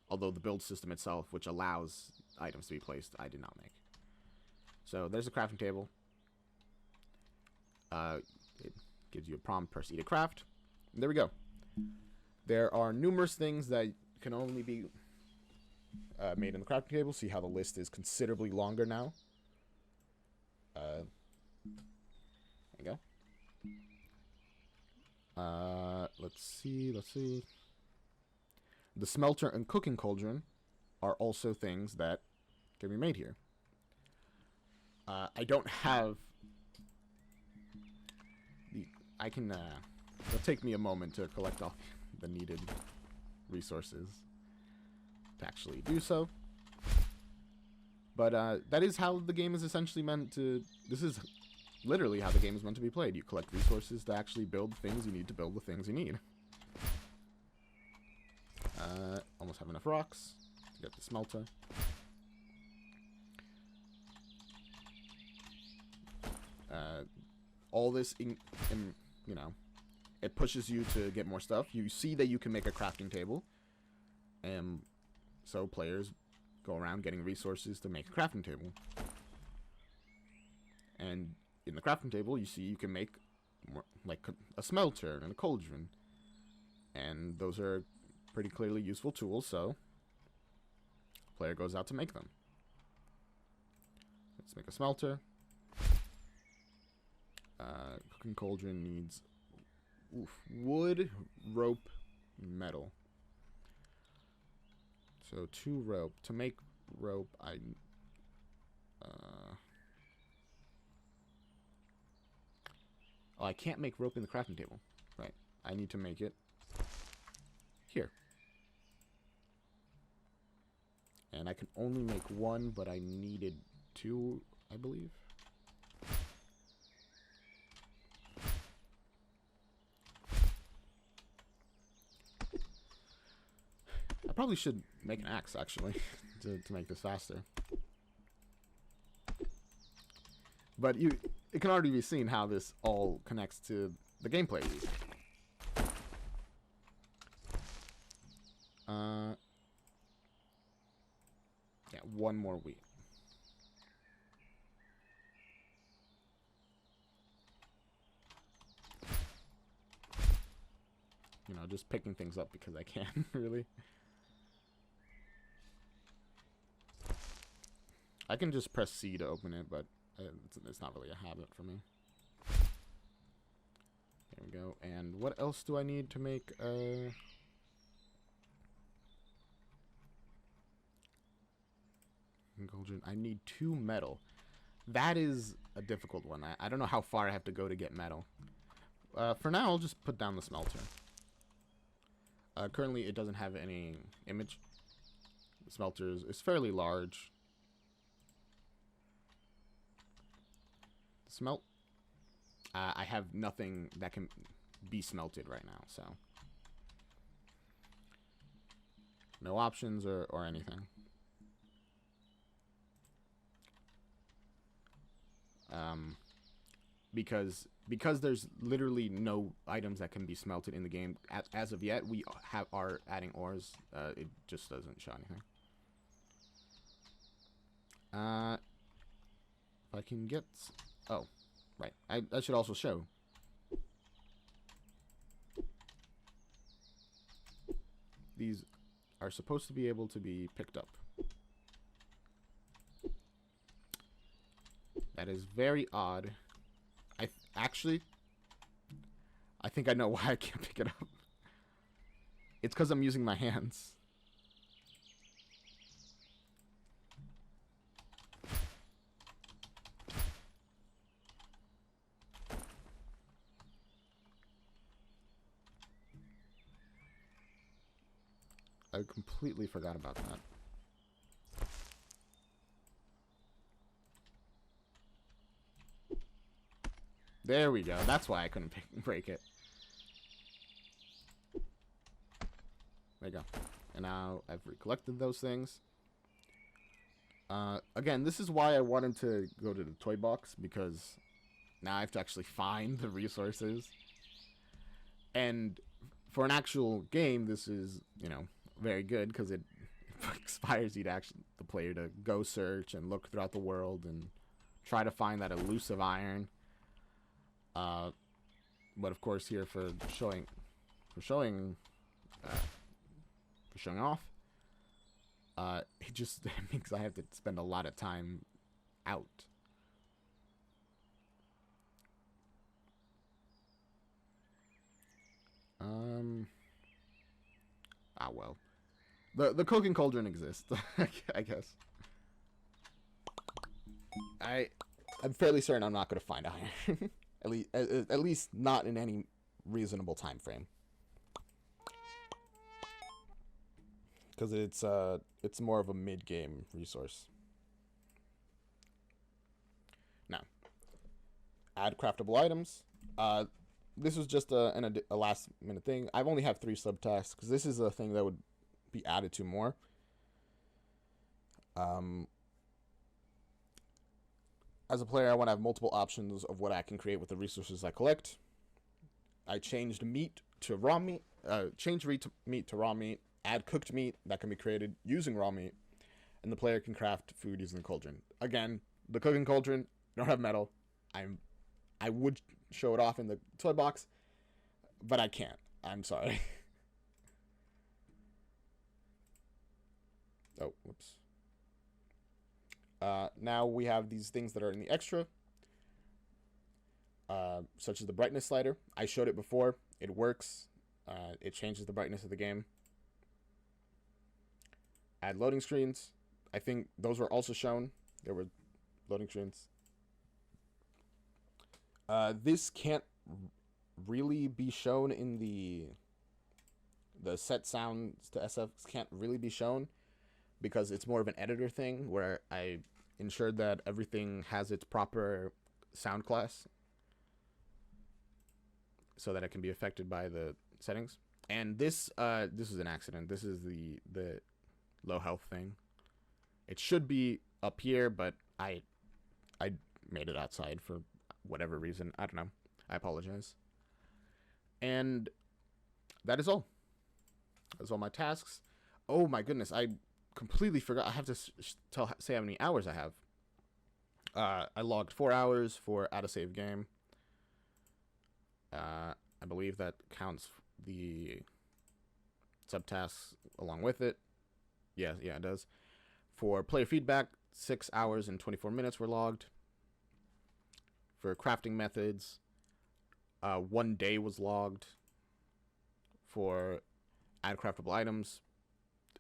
[SPEAKER 4] Although the build system itself, which allows items to be placed, I did not make. So there's a crafting table. It gives you a prompt, press E to craft. And there we go. There are numerous things that can only be made in the crafting table. See how the list is considerably longer now. There you go. Let's see. The smelter and cooking cauldron are also things that can be made here. I don't have the... it'll take me a moment to collect all the needed resources to actually do so. But that is how the game is essentially meant to... This is literally how the game is meant to be played. You collect resources to actually build things you need to build the things you need. Almost have enough rocks to get the smelter. All this, you know, it pushes you to get more stuff. You see that you can make a crafting table, and so players go around getting resources to make a crafting table. And in the crafting table, you see you can make more, like a smelter and a cauldron, and those are pretty clearly useful tools. So the player goes out to make them. Let's make a smelter. Cooking cauldron needs wood, rope, metal. So 2 rope. To make rope, I can't make rope in the crafting table. Right. I need to make it here. And I can only make 1, but I needed 2, I believe. I probably should make an axe, actually, to make this faster. But it can already be seen how this all connects to the gameplay. Yeah, 1 more wheat. You know, just picking things up because I can, really. I can just press C to open it, but it's not really a habit for me. There we go. And what else do I need to make cauldron? I need 2 metal. That is a difficult one. I don't know how far I have to go to get metal. For now, I'll just put down the smelter. Currently, it doesn't have any image. The smelter is fairly large. Smelt. I have nothing that can be smelted right now, so no options or anything. Because there's literally no items that can be smelted in the game as of yet. We are adding ores. It just doesn't show anything. If I can get... Oh, right. I should also show. These are supposed to be able to be picked up. That is very odd. I think I know why I can't pick it up. It's because I'm using my hands. I completely forgot about that. There we go. That's why I couldn't break it. There you go. And now I've recollected those things. Again, this is why I wanted to go to the toy box, because now I have to actually find the resources. And for an actual game, this is, very good because it inspires you to actually the player to go search and look throughout the world and try to find that elusive iron. But of course, here for showing off, it just means I have to spend a lot of time out. Well. The cooking cauldron exists, I guess. I'm fairly certain I'm not going to find iron. at least not in any reasonable time frame. Because it's more of a mid-game resource. Now, add craftable items. This was just a last-minute thing. I've only have 3 subtasks, because this is a thing that would be added to more. As a player, I want to have multiple options of what I can create with the resources I collect. I changed meat to raw meat. Change meat to raw meat. Add cooked meat that can be created using raw meat. And the player can craft food using the cauldron. Again, the cooking cauldron, don't have metal. I would show it off in the toy box, but I can't. I'm sorry. Oh, whoops. Now we have these things that are in the extra, such as the brightness slider. I showed it before. It works. It changes the brightness of the game. Add loading screens. I think those were also shown. There were loading screens. This can't really be shown in the set sounds to SF can't really be shown because it's more of an editor thing where I ensured that everything has its proper sound class so that it can be affected by the settings. And this is an accident. This is the low health thing. It should be up here, but I made it outside for whatever reason. I don't know. I apologize. And that is all. That's all my tasks. Oh my goodness, I completely forgot. I have to say how many hours I have. I logged 4 hours for out of save game. I believe that counts the subtasks along with it. Yeah, it does. For player feedback, 6 hours and 24 minutes were logged. For crafting methods, 1 day was logged. For add craftable items,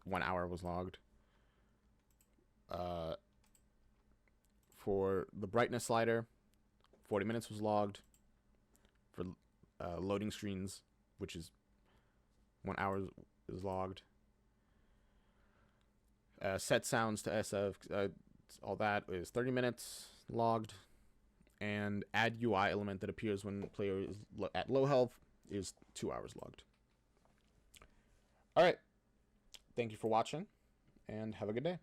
[SPEAKER 4] 1 hour was logged. For the brightness slider, 40 minutes was logged. For loading screens, which is 1 hour is logged. Set sounds to SF, all that is 30 minutes logged. And add UI element that appears when the player is at low health is 2 hours logged. All right. Thank you for watching, and have a good day.